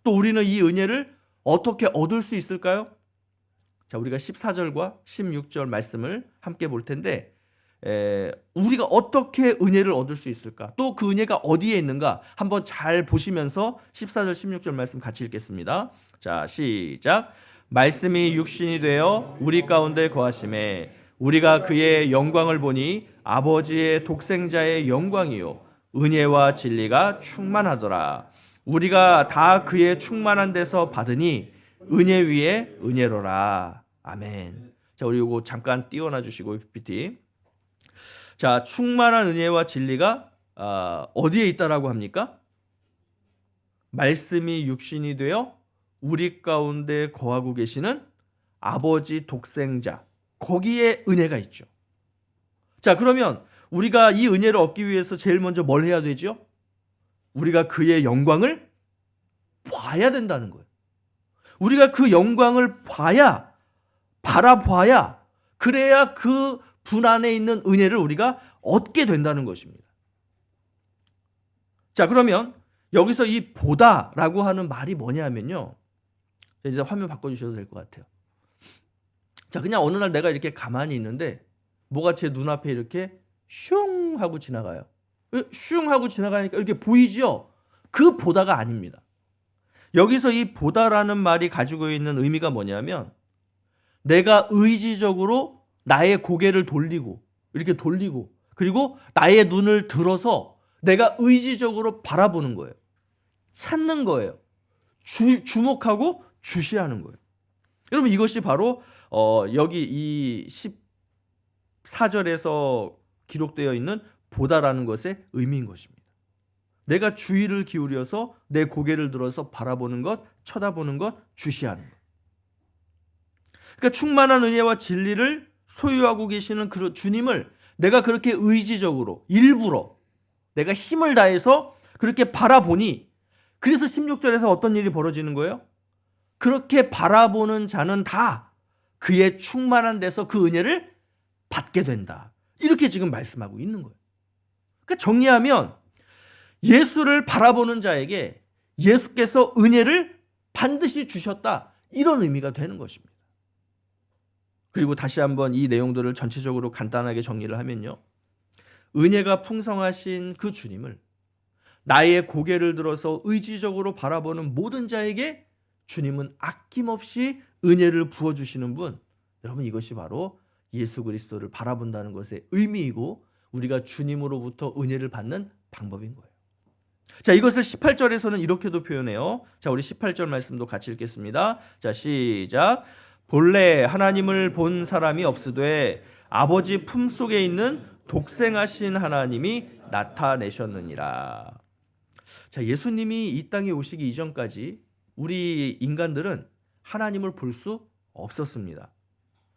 또 우리는 이 은혜를 어떻게 얻을 수 있을까요? 자, 우리가 14절과 16절 말씀을 함께 볼 텐데 우리가 어떻게 은혜를 얻을 수 있을까? 또 그 은혜가 어디에 있는가? 한번 잘 보시면서 14절, 16절 말씀 같이 읽겠습니다. 자, 시작. 말씀이 육신이 되어 우리 가운데 거하심에 우리가 그의 영광을 보니 아버지의 독생자의 영광이요 은혜와 진리가 충만하더라. 우리가 다 그의 충만한 데서 받으니 은혜 위에 은혜로라. 아멘. 자, 우리 이거 잠깐 띄워놔 주시고 PPT. 자, 충만한 은혜와 진리가 어디에 있다라고 합니까? 말씀이 육신이 되어 우리 가운데 거하고 계시는 아버지 독생자, 거기에 은혜가 있죠. 자, 그러면 우리가 이 은혜를 얻기 위해서 제일 먼저 뭘 해야 되죠? 우리가 그의 영광을 봐야 된다는 거예요. 우리가 그 영광을 바라봐야 그래야 그 분 안에 있는 은혜를 우리가 얻게 된다는 것입니다. 자, 그러면 여기서 이 보다라고 하는 말이 뭐냐면요, 이제 화면 바꿔주셔도 될 것 같아요. 자, 그냥 어느 날 내가 이렇게 가만히 있는데 뭐가 제 눈앞에 이렇게 슝 하고 지나가요. 슝 하고 지나가니까 이렇게 보이죠? 그 보다가 아닙니다. 여기서 이 보다라는 말이 가지고 있는 의미가 뭐냐면 내가 의지적으로 나의 고개를 돌리고 이렇게 돌리고 그리고 나의 눈을 들어서 내가 의지적으로 바라보는 거예요. 찾는 거예요. 주목하고 주시하는 거예요. 여러분 이것이 바로 여기 이 14절에서 기록되어 있는 보다라는 것의 의미인 것입니다. 내가 주의를 기울여서 내 고개를 들어서 바라보는 것, 쳐다보는 것, 주시하는 것. 그러니까 충만한 은혜와 진리를 소유하고 계시는 그 주님을 내가 그렇게 의지적으로 일부러 내가 힘을 다해서 그렇게 바라보니 그래서 16절에서 어떤 일이 벌어지는 거예요? 그렇게 바라보는 자는 다 그의 충만한 데서 그 은혜를 받게 된다. 이렇게 지금 말씀하고 있는 거예요. 그러니까 정리하면 예수를 바라보는 자에게 예수께서 은혜를 반드시 주셨다. 이런 의미가 되는 것입니다. 그리고 다시 한번 이 내용들을 전체적으로 간단하게 정리를 하면요. 은혜가 풍성하신 그 주님을 나의 고개를 들어서 의지적으로 바라보는 모든 자에게 주님은 아낌없이 은혜를 부어주시는 분. 여러분 이것이 바로 예수 그리스도를 바라본다는 것의 의미이고 우리가 주님으로부터 은혜를 받는 방법인 거예요. 자, 이것을 18절에서는 이렇게도 표현해요. 자, 우리 18절 말씀도 같이 읽겠습니다. 자, 시작. 본래 하나님을 본 사람이 없으되 아버지 품속에 있는 독생하신 하나님이 나타내셨느니라. 자, 예수님이 이 땅에 오시기 이전까지 우리 인간들은 하나님을 볼 수 없었습니다.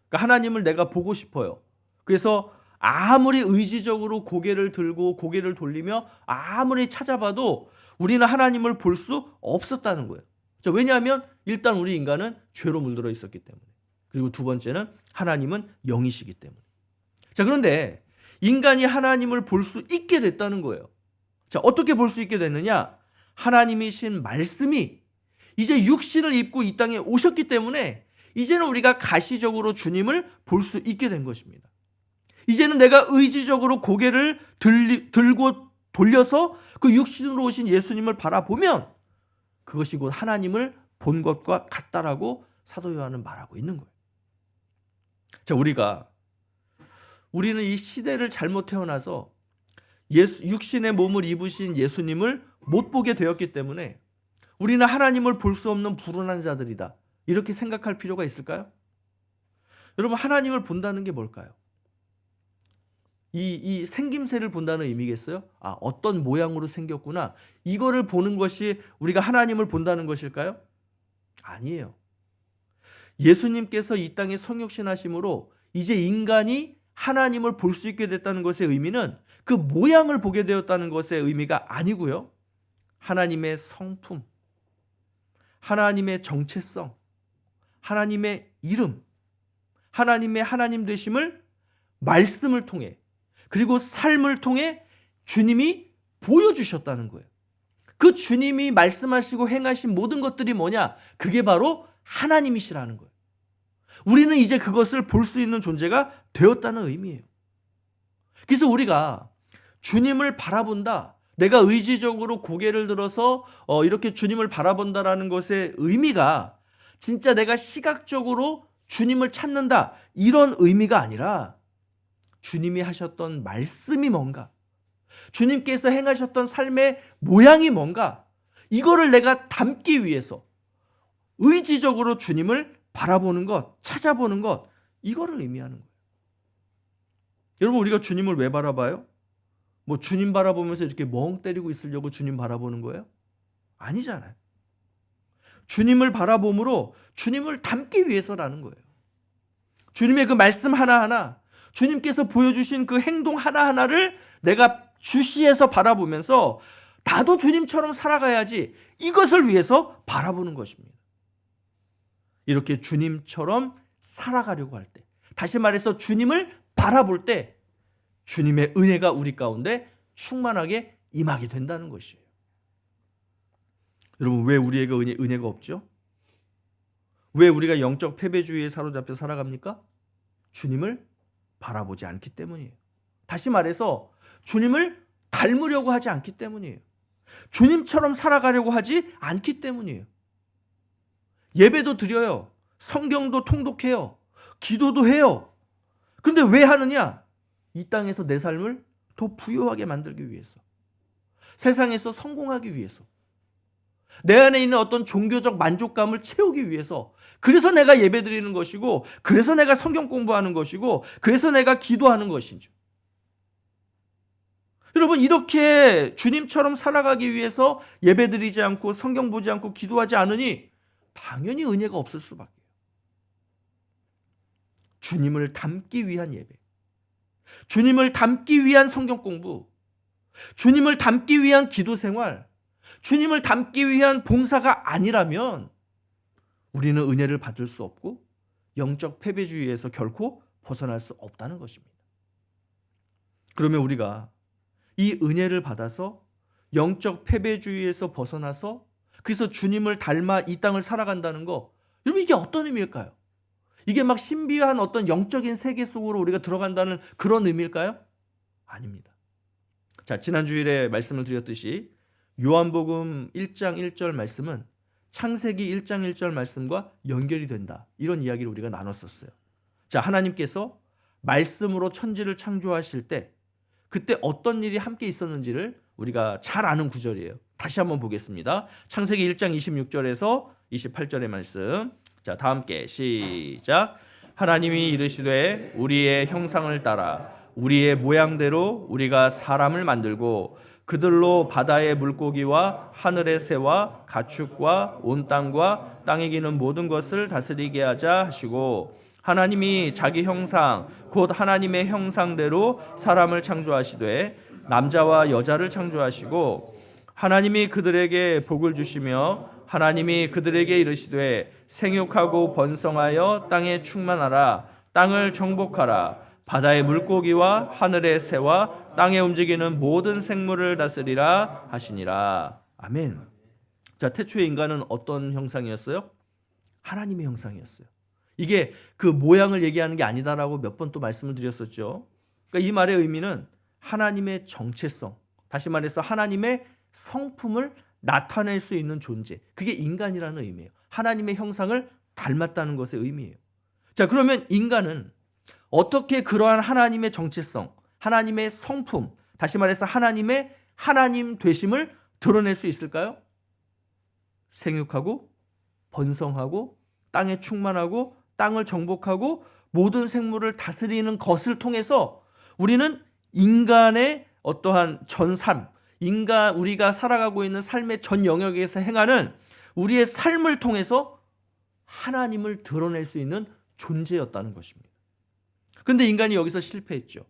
그러니까 하나님을 내가 보고 싶어요. 그래서 아무리 의지적으로 고개를 들고 고개를 돌리며 아무리 찾아봐도 우리는 하나님을 볼 수 없었다는 거예요. 자, 왜냐하면 일단 우리 인간은 죄로 물들어 있었기 때문에. 그리고 두 번째는 하나님은 영이시기 때문에. 자, 그런데 인간이 하나님을 볼 수 있게 됐다는 거예요. 자, 어떻게 볼 수 있게 됐느냐? 하나님이신 말씀이 이제 육신을 입고 이 땅에 오셨기 때문에 이제는 우리가 가시적으로 주님을 볼 수 있게 된 것입니다. 이제는 내가 의지적으로 고개를 들고 돌려서 그 육신으로 오신 예수님을 바라보면 그것이 곧 하나님을 본 것과 같다라고 사도 요한은 말하고 있는 거예요. 자, 우리는 이 시대를 잘못 태어나서 육신의 몸을 입으신 예수님을 못 보게 되었기 때문에 우리는 하나님을 볼 수 없는 불운한 자들이다. 이렇게 생각할 필요가 있을까요? 여러분, 하나님을 본다는 게 뭘까요? 이 생김새를 본다는 의미겠어요? 아, 어떤 모양으로 생겼구나. 이거를 보는 것이 우리가 하나님을 본다는 것일까요? 아니에요. 예수님께서 이 땅에 성육신하심으로 이제 인간이 하나님을 볼 수 있게 됐다는 것의 의미는 그 모양을 보게 되었다는 것의 의미가 아니고요. 하나님의 성품, 하나님의 정체성, 하나님의 이름, 하나님의 하나님 되심을 말씀을 통해 그리고 삶을 통해 주님이 보여주셨다는 거예요. 그 주님이 말씀하시고 행하신 모든 것들이 뭐냐? 그게 바로 하나님이시라는 거예요. 우리는 이제 그것을 볼 수 있는 존재가 되었다는 의미예요. 그래서 우리가 주님을 바라본다, 내가 의지적으로 고개를 들어서 이렇게 주님을 바라본다라는 것의 의미가 진짜 내가 시각적으로 주님을 찾는다 이런 의미가 아니라 주님이 하셨던 말씀이 뭔가, 주님께서 행하셨던 삶의 모양이 뭔가, 이거를 내가 담기 위해서 의지적으로 주님을 바라보는 것, 찾아보는 것, 이거를 의미하는 거예요. 여러분, 우리가 주님을 왜 바라봐요? 뭐 주님 바라보면서 이렇게 멍 때리고 있으려고 주님 바라보는 거예요? 아니잖아요. 주님을 바라봄으로 주님을 담기 위해서라는 거예요. 주님의 그 말씀 하나하나, 주님께서 보여주신 그 행동 하나하나를 내가 주시해서 바라보면서 나도 주님처럼 살아가야지, 이것을 위해서 바라보는 것입니다. 이렇게 주님처럼 살아가려고 할 때, 다시 말해서 주님을 바라볼 때 주님의 은혜가 우리 가운데 충만하게 임하게 된다는 것이에요. 여러분, 왜 우리에게 은혜가 없죠? 왜 우리가 영적 패배주의에 사로잡혀 살아갑니까? 주님을 바라보지 않기 때문이에요. 다시 말해서 주님을 닮으려고 하지 않기 때문이에요. 주님처럼 살아가려고 하지 않기 때문이에요. 예배도 드려요. 성경도 통독해요. 기도도 해요. 그런데 왜 하느냐? 이 땅에서 내 삶을 더 부유하게 만들기 위해서. 세상에서 성공하기 위해서. 내 안에 있는 어떤 종교적 만족감을 채우기 위해서. 그래서 내가 예배드리는 것이고, 그래서 내가 성경 공부하는 것이고, 그래서 내가 기도하는 것이죠. 여러분, 이렇게 주님처럼 살아가기 위해서 예배드리지 않고 성경 보지 않고 기도하지 않으니 당연히 은혜가 없을 수밖에. 주님을 닮기 위한 예배, 주님을 닮기 위한 성경 공부, 주님을 닮기 위한 기도 생활, 주님을 닮기 위한 봉사가 아니라면 우리는 은혜를 받을 수 없고 영적 패배주의에서 결코 벗어날 수 없다는 것입니다. 그러면 우리가 이 은혜를 받아서 영적 패배주의에서 벗어나서 그래서 주님을 닮아 이 땅을 살아간다는 거, 여러분 이게 어떤 의미일까요? 이게 막 신비한 어떤 영적인 세계 속으로 우리가 들어간다는 그런 의미일까요? 아닙니다. 자, 지난 주일에 말씀을 드렸듯이 요한복음 1장 1절 말씀은 창세기 1장 1절 말씀과 연결이 된다. 이런 이야기를 우리가 나눴었어요. 자, 하나님께서 말씀으로 천지를 창조하실 때 그때 어떤 일이 함께 있었는지를 우리가 잘 아는 구절이에요. 다시 한번 보겠습니다. 창세기 1장 26절에서 28절의 말씀. 자, 다 함께 시작. 하나님이 이르시되 우리의 형상을 따라 우리의 모양대로 우리가 사람을 만들고 그들로 바다의 물고기와 하늘의 새와 가축과 온 땅과 땅에 기는 모든 것을 다스리게 하자 하시고, 하나님이 자기 형상 곧 하나님의 형상대로 사람을 창조하시되 남자와 여자를 창조하시고, 하나님이 그들에게 복을 주시며 하나님이 그들에게 이르시되 생육하고 번성하여 땅에 충만하라. 땅을 정복하라. 바다의 물고기와 하늘의 새와 땅에 움직이는 모든 생물을 다스리라 하시니라. 아멘. 자, 태초의 인간은 어떤 형상이었어요? 하나님의 형상이었어요. 이게 그 모양을 얘기하는 게 아니다라고 몇 번 또 말씀을 드렸었죠. 그러니까 이 말의 의미는 하나님의 정체성, 다시 말해서 하나님의 성품을 나타낼 수 있는 존재, 그게 인간이라는 의미예요. 하나님의 형상을 닮았다는 것의 의미예요. 자, 그러면 인간은 어떻게 그러한 하나님의 정체성, 하나님의 성품, 다시 말해서 하나님의 하나님 되심을 드러낼 수 있을까요? 생육하고 번성하고 땅에 충만하고 땅을 정복하고 모든 생물을 다스리는 것을 통해서 우리는 인간의 어떠한 전 삶, 우리가 살아가고 있는 삶의 전 영역에서 행하는 우리의 삶을 통해서 하나님을 드러낼 수 있는 존재였다는 것입니다. 그런데 인간이 여기서 실패했죠.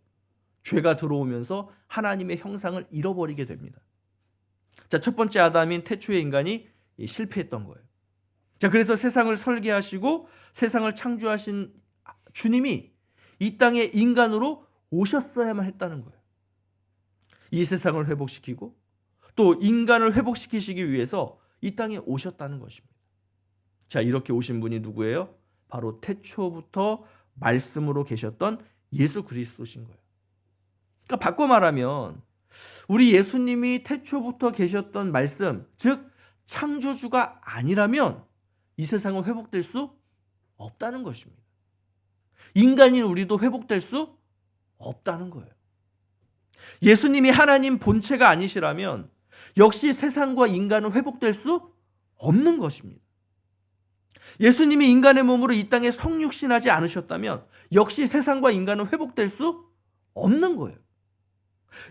죄가 들어오면서 하나님의 형상을 잃어버리게 됩니다. 자, 첫 번째 아담인 태초의 인간이 실패했던 거예요. 자, 그래서 세상을 설계하시고 세상을 창조하신 주님이 이 땅에 인간으로 오셨어야만 했다는 거예요. 이 세상을 회복시키고 또 인간을 회복시키시기 위해서 이 땅에 오셨다는 것입니다. 자, 이렇게 오신 분이 누구예요? 바로 태초부터 말씀으로 계셨던 예수 그리스도신 거예요. 그러니까 바꿔 말하면 우리 예수님이 태초부터 계셨던 말씀, 즉 창조주가 아니라면 이 세상은 회복될 수 없다는 것입니다. 인간인 우리도 회복될 수 없다는 거예요. 예수님이 하나님 본체가 아니시라면 역시 세상과 인간은 회복될 수 없는 것입니다. 예수님이 인간의 몸으로 이 땅에 성육신하지 않으셨다면 역시 세상과 인간은 회복될 수 없는 거예요.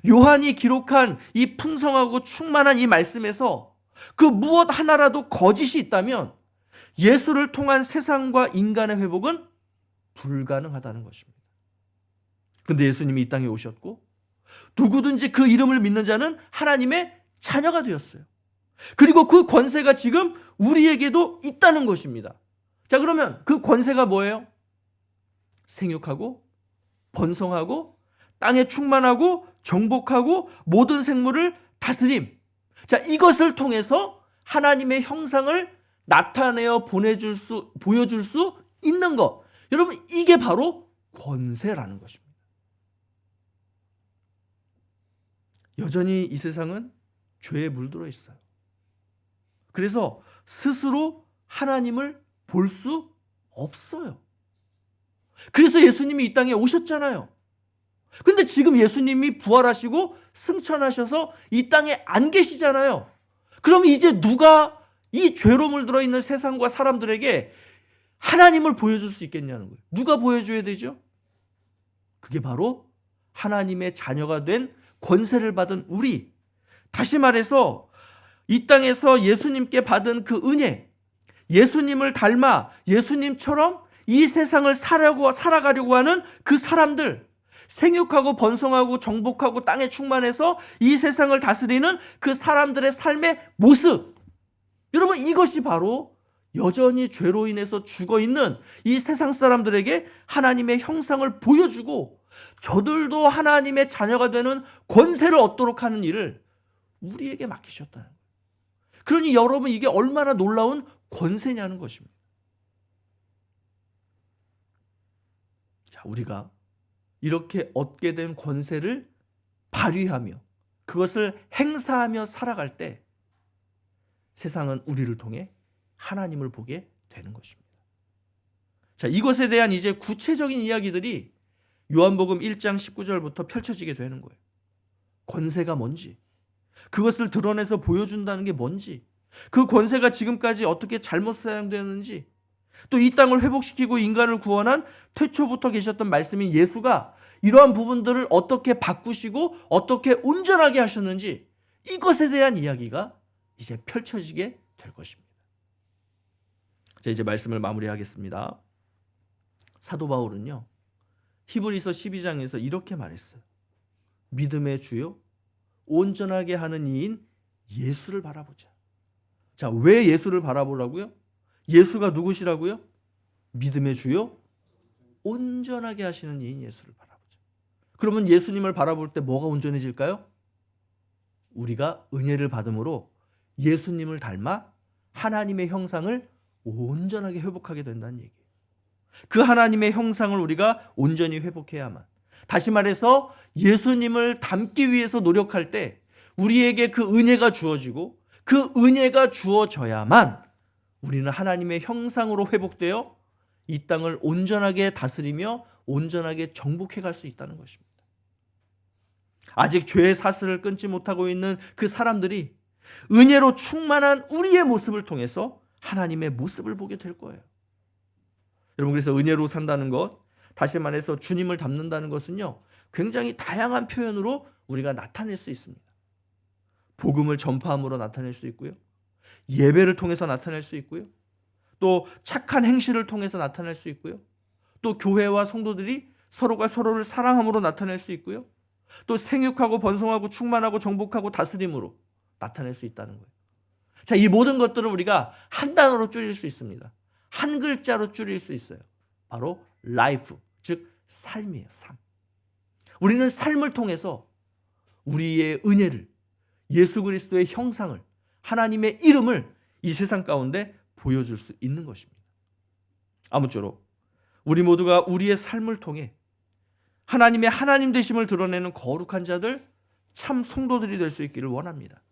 요한이 기록한 이 풍성하고 충만한 이 말씀에서 그 무엇 하나라도 거짓이 있다면 예수를 통한 세상과 인간의 회복은 불가능하다는 것입니다. 그런데 예수님이 이 땅에 오셨고 누구든지 그 이름을 믿는 자는 하나님의 자녀가 되었어요. 그리고 그 권세가 지금 우리에게도 있다는 것입니다. 자, 그러면 그 권세가 뭐예요? 생육하고 번성하고 땅에 충만하고 정복하고 모든 생물을 다스림. 자, 이것을 통해서 하나님의 형상을 나타내어 보여줄 수 있는 것. 여러분, 이게 바로 권세라는 것입니다. 여전히 이 세상은 죄에 물들어 있어요. 그래서 스스로 하나님을 볼 수 없어요. 그래서 예수님이 이 땅에 오셨잖아요. 근데 지금 예수님이 부활하시고 승천하셔서 이 땅에 안 계시잖아요. 그럼 이제 누가 이 죄로 물들어 있는 세상과 사람들에게 하나님을 보여줄 수 있겠냐는 거예요. 누가 보여줘야 되죠? 그게 바로 하나님의 자녀가 된 권세를 받은 우리. 다시 말해서 이 땅에서 예수님께 받은 그 은혜, 예수님을 닮아 예수님처럼 이 세상을 살아가려고 하는 그 사람들, 생육하고 번성하고 정복하고 땅에 충만해서 이 세상을 다스리는 그 사람들의 삶의 모습. 여러분, 이것이 바로 여전히 죄로 인해서 죽어있는 이 세상 사람들에게 하나님의 형상을 보여주고 저들도 하나님의 자녀가 되는 권세를 얻도록 하는 일을 우리에게 맡기셨다는 거예요. 그러니 여러분, 이게 얼마나 놀라운 권세냐는 것입니다. 자, 우리가 이렇게 얻게 된 권세를 발휘하며 그것을 행사하며 살아갈 때 세상은 우리를 통해 하나님을 보게 되는 것입니다. 자, 이것에 대한 이제 구체적인 이야기들이 요한복음 1장 19절부터 펼쳐지게 되는 거예요. 권세가 뭔지, 그것을 드러내서 보여준다는 게 뭔지, 그 권세가 지금까지 어떻게 잘못 사용되었는지, 또 이 땅을 회복시키고 인간을 구원한 태초부터 계셨던 말씀인 예수가 이러한 부분들을 어떻게 바꾸시고 어떻게 온전하게 하셨는지, 이것에 대한 이야기가 이제 펼쳐지게 될 것입니다. 자, 이제 말씀을 마무리하겠습니다. 사도 바울은요, 히브리서 12장에서 이렇게 말했어요. 믿음의 주요 온전하게 하는 이인 예수를 바라보자. 자, 왜 예수를 바라보라고요? 예수가 누구시라고요? 믿음의 주요 온전하게 하시는 이인 예수를 바라보자. 그러면 예수님을 바라볼 때 뭐가 온전해질까요? 우리가 은혜를 받음으로 예수님을 닮아 하나님의 형상을 온전하게 회복하게 된다는 얘기예요. 그 하나님의 형상을 우리가 온전히 회복해야만, 다시 말해서 예수님을 닮기 위해서 노력할 때 우리에게 그 은혜가 주어지고 그 은혜가 주어져야만 우리는 하나님의 형상으로 회복되어 이 땅을 온전하게 다스리며 온전하게 정복해 갈 수 있다는 것입니다. 아직 죄의 사슬을 끊지 못하고 있는 그 사람들이 은혜로 충만한 우리의 모습을 통해서 하나님의 모습을 보게 될 거예요. 여러분, 그래서 은혜로 산다는 것, 다시 말해서 주님을 닮는다는 것은요, 굉장히 다양한 표현으로 우리가 나타낼 수 있습니다. 복음을 전파함으로 나타낼 수 있고요, 예배를 통해서 나타낼 수 있고요, 또 착한 행실을 통해서 나타낼 수 있고요, 또 교회와 성도들이 서로가 서로를 사랑함으로 나타낼 수 있고요, 또 생육하고 번성하고 충만하고 정복하고 다스림으로 나타낼 수 있다는 거예요. 자, 이 모든 것들을 우리가 한 단어로 줄일 수 있습니다. 한 글자로 줄일 수 있어요. 바로 life, 즉 삶이에요. 삶. 우리는 삶을 통해서 우리의 은혜를, 예수 그리스도의 형상을, 하나님의 이름을 이 세상 가운데 보여줄 수 있는 것입니다. 아무쪼록 우리 모두가 우리의 삶을 통해 하나님의 하나님 되심을 드러내는 거룩한 자들, 참 성도들이 될 수 있기를 원합니다.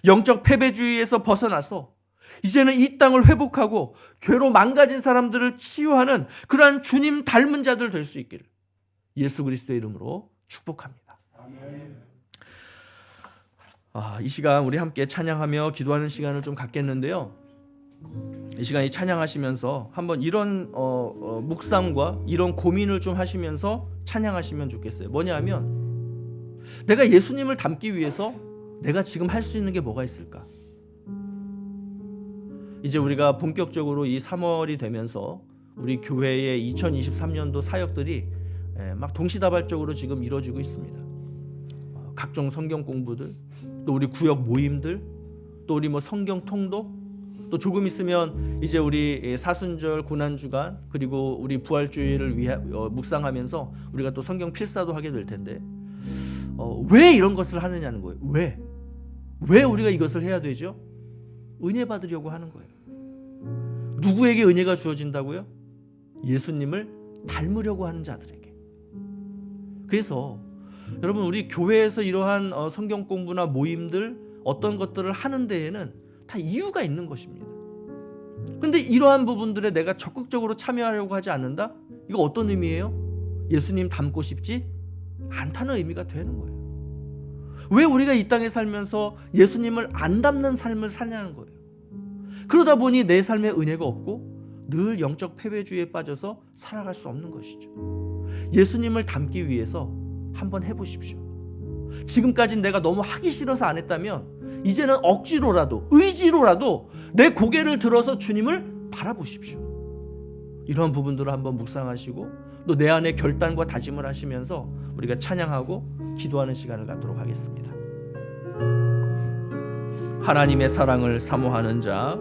영적 패배주의에서 벗어나서 이제는 이 땅을 회복하고 죄로 망가진 사람들을 치유하는 그러한 주님 닮은 자들 될 수 있기를 예수 그리스도의 이름으로 축복합니다. 이 시간 우리 함께 찬양하며 기도하는 시간을 좀 갖겠는데요, 이 시간이 찬양하시면서 한번 이런 묵상과 이런 고민을 좀 하시면서 찬양하시면 좋겠어요. 뭐냐 하면, 내가 예수님을 닮기 위해서 내가 지금 할 수 있는 게 뭐가 있을까? 이제 우리가 본격적으로 이 3월이 되면서 우리 교회의 2023년도 사역들이 막 동시다발적으로 지금 이루어지고 있습니다. 각종 성경 공부들, 또 우리 구역 모임들, 또 우리 성경 통독, 또 조금 있으면 이제 우리 사순절 고난주간, 그리고 우리 부활주의를 위해 묵상하면서 우리가 또 성경 필사도 하게 될 텐데, 왜 이런 것을 하느냐는 거예요. 왜 우리가 이것을 해야 되죠? 은혜 받으려고 하는 거예요. 누구에게 은혜가 주어진다고요? 예수님을 닮으려고 하는 자들에게. 그래서 여러분, 우리 교회에서 이러한 성경 공부나 모임들, 어떤 것들을 하는 데에는 다 이유가 있는 것입니다. 근데 이러한 부분들에 내가 적극적으로 참여하려고 하지 않는다? 이거 어떤 의미예요? 예수님 닮고 싶지 않다는 의미가 되는 거예요. 왜 우리가 이 땅에 살면서 예수님을 안 닮는 삶을 사냐는 거예요. 그러다 보니 내 삶에 은혜가 없고 늘 영적 패배주의에 빠져서 살아갈 수 없는 것이죠. 예수님을 닮기 위해서 한번 해보십시오. 지금까지 내가 너무 하기 싫어서 안 했다면 이제는 억지로라도, 의지로라도 내 고개를 들어서 주님을 바라보십시오. 이런 부분들을 한번 묵상하시고 또 내 안에 결단과 다짐을 하시면서 우리가 찬양하고 기도하는 시간을 갖도록 하겠습니다. 하나님의 사랑을 사모하는 자,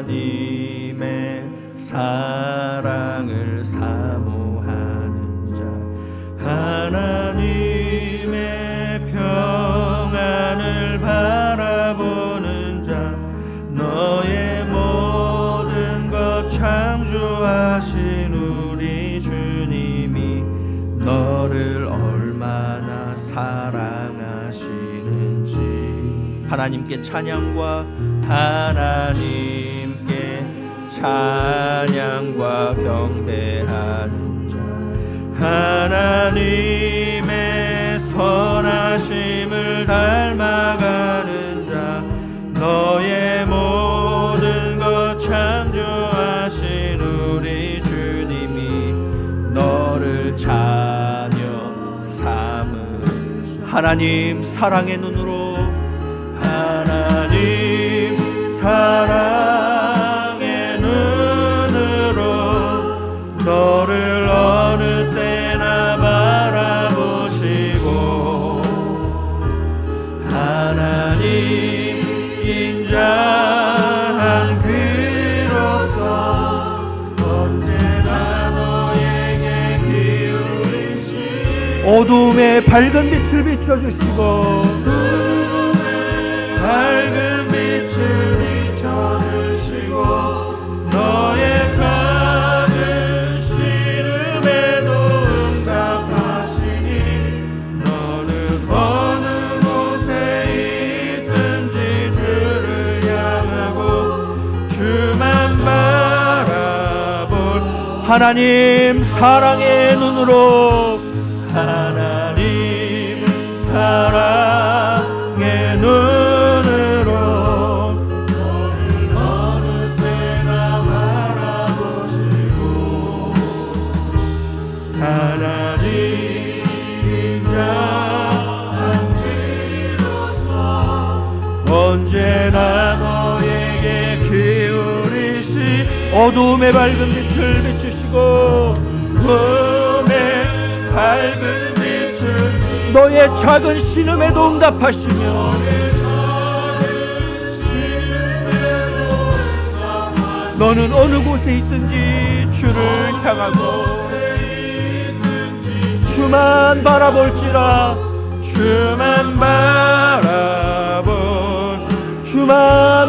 하나님의 사랑을 사모하는 자, 하나님의 평안을 바라보는 자, 너의 모든 것 창조하신 우리 주님이 너를 얼마나 사랑하시는지 하나님께 찬양과 하나님께 찬양과 경배하는 자, 하나님의 선하심을 닮아가는 자, 너의 모든 것 창조하신 우리 주님이 너를 자녀 삼으시 하나님 사랑의 눈으로, 하나님 사랑의 눈으로 너를 어느 때나 바라보시고, 하나님 인자한 귀로서 언제나 너에게 기울이시 어두움에 밝은 빛을 비춰주시고, 밝은 빛을 비춰주시고 너의 작은 시름에도 응답하시니 너는 어느 곳에 있든지 주를 향하고 주만 바라볼 하나님 사랑의 눈으로, 하나님 사랑의 눈으로 너를 어느 때나 바라보시고, 하나님 인자한 귀로서 언제나 너에게 기울이시 어두움의 밝은 빛을 비추시고, 어둠의 밝은 빛을 너의 작은 신음에도 응답하시며, 너는 어느 곳에 있든지 주를 향하고 주만 바라볼지라, 주만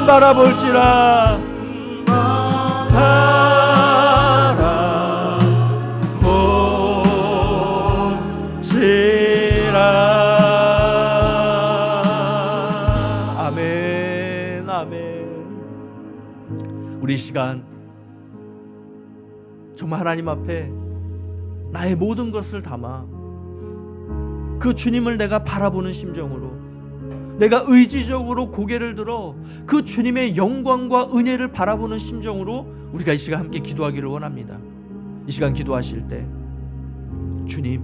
바라볼지라, 아멘, 아멘. 우리 시간 정말 하나님 앞에 나의 모든 것을 담아 그 주님을 내가 바라보는 심정으로, 내가 의지적으로 고개를 들어 그 주님의 영광과 은혜를 바라보는 심정으로 우리가 이 시간 함께 기도하기를 원합니다. 이 시간 기도하실 때 주님,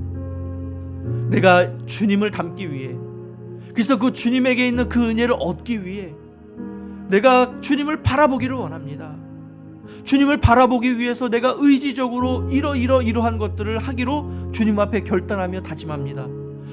내가 주님을 닮기 위해, 그래서 그 주님에게 있는 그 은혜를 얻기 위해 내가 주님을 바라보기를 원합니다. 주님을 바라보기 위해서 내가 의지적으로 이러한 것들을 하기로 주님 앞에 결단하며 다짐합니다.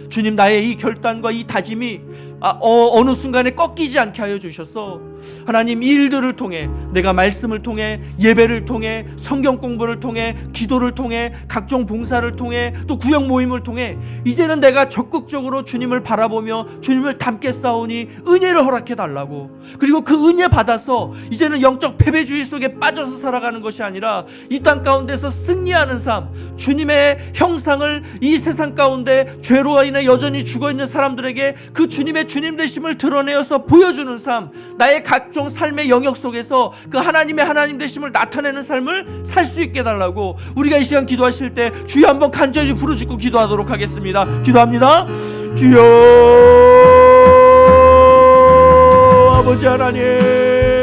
주님, 나의 이 결단과 이 다짐이 어느 순간에 꺾이지 않게 하여 주셔서 하나님, 이 일들을 통해, 내가 말씀을 통해, 예배를 통해, 성경 공부를 통해, 기도를 통해, 각종 봉사를 통해, 또 구역 모임을 통해 이제는 내가 적극적으로 주님을 바라보며 주님을 닮게 싸우니 은혜를 허락해 달라고, 그리고 그 은혜 받아서 이제는 영적 패배주의 속에 빠져서 살아가는 것이 아니라 이 땅 가운데서 승리하는 삶, 주님의 형상을 이 세상 가운데 죄로 인해 여전히 죽어있는 사람들에게 그 주님의 주님 되심을 드러내어서 보여주는 삶, 나의 각종 삶의 영역 속에서 그 하나님의 하나님 되심을 나타내는 삶을 살 수 있게 달라고, 우리가 이 시간 기도하실 때 주여 한번 간절히 부르짖고 기도하도록 하겠습니다. 기도합니다. 주여,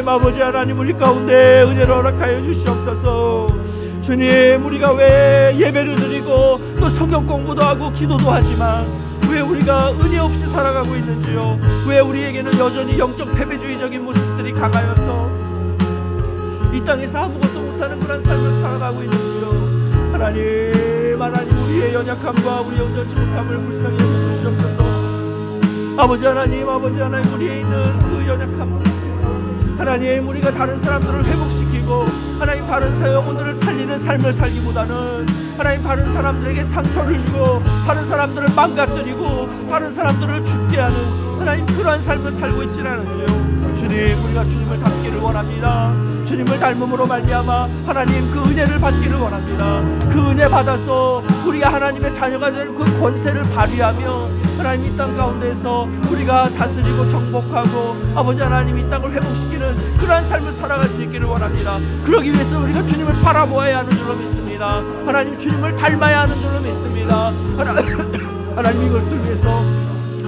아버지 하나님, 우리 가운데 은혜를 허락하여 주시옵소서. 주님, 우리가 왜 예배를 드리고 또 성경 공부도 하고 기도도 하지만 왜 우리가 은혜 없이 살아가고 있는지요? 왜 우리에게는 여전히 영적 패배주의적인 모습들이 강하여서 이 땅에서 아무것도 못하는 그런 삶을 살아가고 있는지요? 하나님, 우리의 연약함과 우리의 온전치 못함을 불쌍히 여겨주시옵소서. 아버지 하나님, 우리에 있는 그 연약함을 하나님, 우리가 다른 사람들을 회복시키고 하나님, 다른 영혼들을 살리는 삶을 살기보다는 하나님, 다른 사람들에게 상처를 주고 다른 사람들을 망가뜨리고 다른 사람들을 죽게 하는 하나님, 그러한 삶을 살고 있지는 않은지요? 주님, 우리가 주님을 닮기를 원합니다. 주님을 닮음으로 말미암아 하나님, 그 은혜를 받기를 원합니다. 그 은혜 받아서 우리가 하나님의 자녀가 되는 그 권세를 발휘하며 하나님, 이 땅 가운데서 우리가 다스리고 정복하고 아버지 하나님, 이 땅을 회복시키는 그러한 삶을 살아갈 수 있기를 원합니다. 그러기 위해서 우리가 주님을 바라보아야 하는 줄로 믿습니다. 하나님, 주님을 닮아야 하는 줄로 믿습니다. 하나님, 이것을 위해서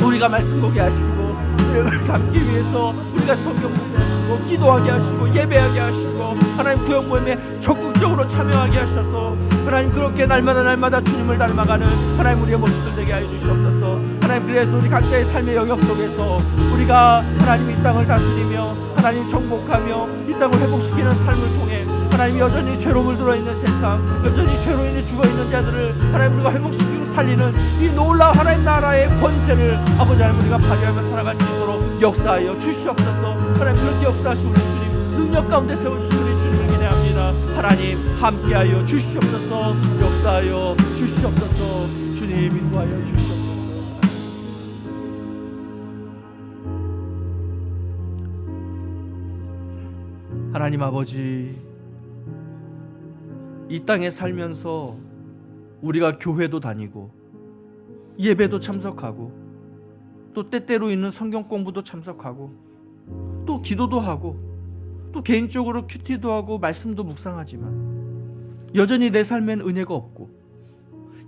우리가 말씀 보게 하시고 주님을 닮기 위해서 우리가 성경 공부하시고 기도하게 하시고 예배하게 하시고 하나님, 구역 모임에 적극적으로 참여하게 하셔서 하나님, 그렇게 날마다 주님을 닮아가는 하나님, 우리의 모습들 되게 하여 주시옵소서. 하나님, 그래서 우리 각자의 삶의 영역 속에서 우리가 하나님, 이 땅을 다스리며 하나님, 정복하며 이 땅을 회복시키는 삶을 통해 하나님, 여전히 죄로 물들어 있는 세상, 여전히 죄로 인해 죽어 있는 자들을 하나님, 우리가 회복시키고 살리는 이 놀라운 하나님 나라의 권세를 아버지 하나님, 우리가 발휘하며 살아갈 수 있도록 역사하여 주시옵소서. 하나님, 그렇게 역사하신 우리 주님, 능력 가운데 세워주신 우리 주님을 기대합니다. 하나님, 함께하여 주시옵소서. 역사하여 주시옵소서. 주님, 인도하여 주시옵소서. 하나님 아버지, 이 땅에 살면서 우리가 교회도 다니고 예배도 참석하고 또 때때로 있는 성경 공부도 참석하고 또 기도도 하고 또 개인적으로 큐티도 하고 말씀도 묵상하지만 여전히 내 삶엔 은혜가 없고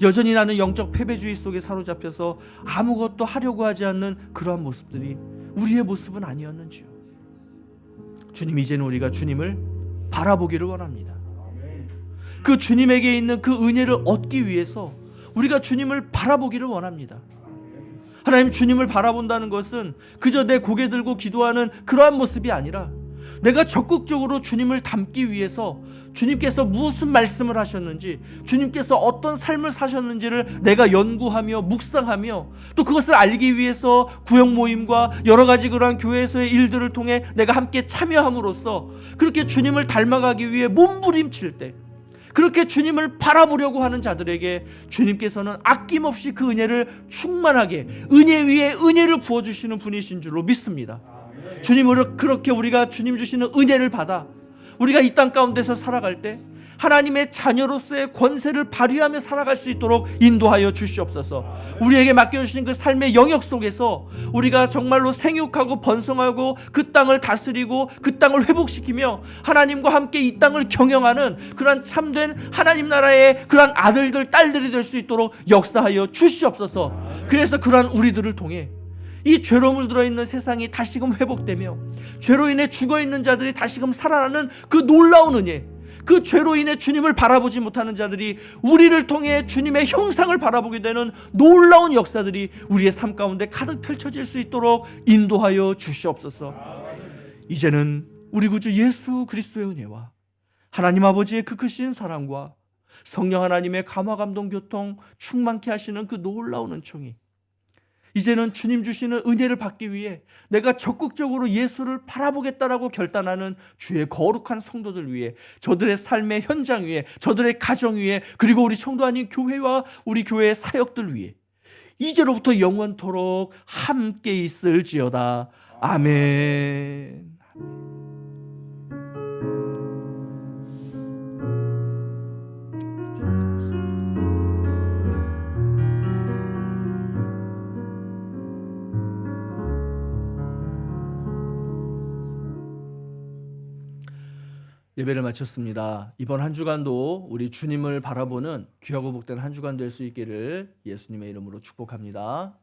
여전히 나는 영적 패배주의 속에 사로잡혀서 아무것도 하려고 하지 않는 그러한 모습들이 우리의 모습은 아니었는지요? 주님, 이제는 우리가 주님을 바라보기를 원합니다. 그 주님에게 있는 그 은혜를 얻기 위해서 우리가 주님을 바라보기를 원합니다. 하나님, 주님을 바라본다는 것은 그저 내 고개 들고 기도하는 그러한 모습이 아니라 내가 적극적으로 주님을 닮기 위해서 주님께서 무슨 말씀을 하셨는지, 주님께서 어떤 삶을 사셨는지를 내가 연구하며 묵상하며 또 그것을 알기 위해서 구역 모임과 여러 가지 그러한 교회에서의 일들을 통해 내가 함께 참여함으로써 그렇게 주님을 닮아가기 위해 몸부림칠 때, 그렇게 주님을 바라보려고 하는 자들에게 주님께서는 아낌없이 그 은혜를 충만하게 은혜 위에 은혜를 부어주시는 분이신 줄로 믿습니다. 주님으로 그렇게 우리가 주님 주시는 은혜를 받아 우리가 이 땅 가운데서 살아갈 때 하나님의 자녀로서의 권세를 발휘하며 살아갈 수 있도록 인도하여 주시옵소서. 우리에게 맡겨주신 그 삶의 영역 속에서 우리가 정말로 생육하고 번성하고 그 땅을 다스리고 그 땅을 회복시키며 하나님과 함께 이 땅을 경영하는 그러한 참된 하나님 나라의 그러한 아들들 딸들이 될 수 있도록 역사하여 주시옵소서. 그래서 그러한 우리들을 통해 이 죄로 물들어 있는 세상이 다시금 회복되며 죄로 인해 죽어있는 자들이 다시금 살아나는 그 놀라운 은혜, 그 죄로 인해 주님을 바라보지 못하는 자들이 우리를 통해 주님의 형상을 바라보게 되는 놀라운 역사들이 우리의 삶 가운데 가득 펼쳐질 수 있도록 인도하여 주시옵소서. 이제는 우리 구주 예수 그리스도의 은혜와 하나님 아버지의 그 크신 사랑과 성령 하나님의 감화 감동 교통 충만케 하시는 그 놀라운 은총이 이제는 주님 주시는 은혜를 받기 위해 내가 적극적으로 예수를 바라보겠다라고 결단하는 주의 거룩한 성도들 위해, 저들의 삶의 현장 위에, 저들의 가정 위에, 그리고 우리 청도 아닌 교회와 우리 교회의 사역들 위해 이제로부터 영원토록 함께 있을지어다. 아멘. 예배를 마쳤습니다. 이번 한 주간도 우리 주님을 바라보는 귀하고 복된 한 주간 될 수 있기를 예수님의 이름으로 축복합니다.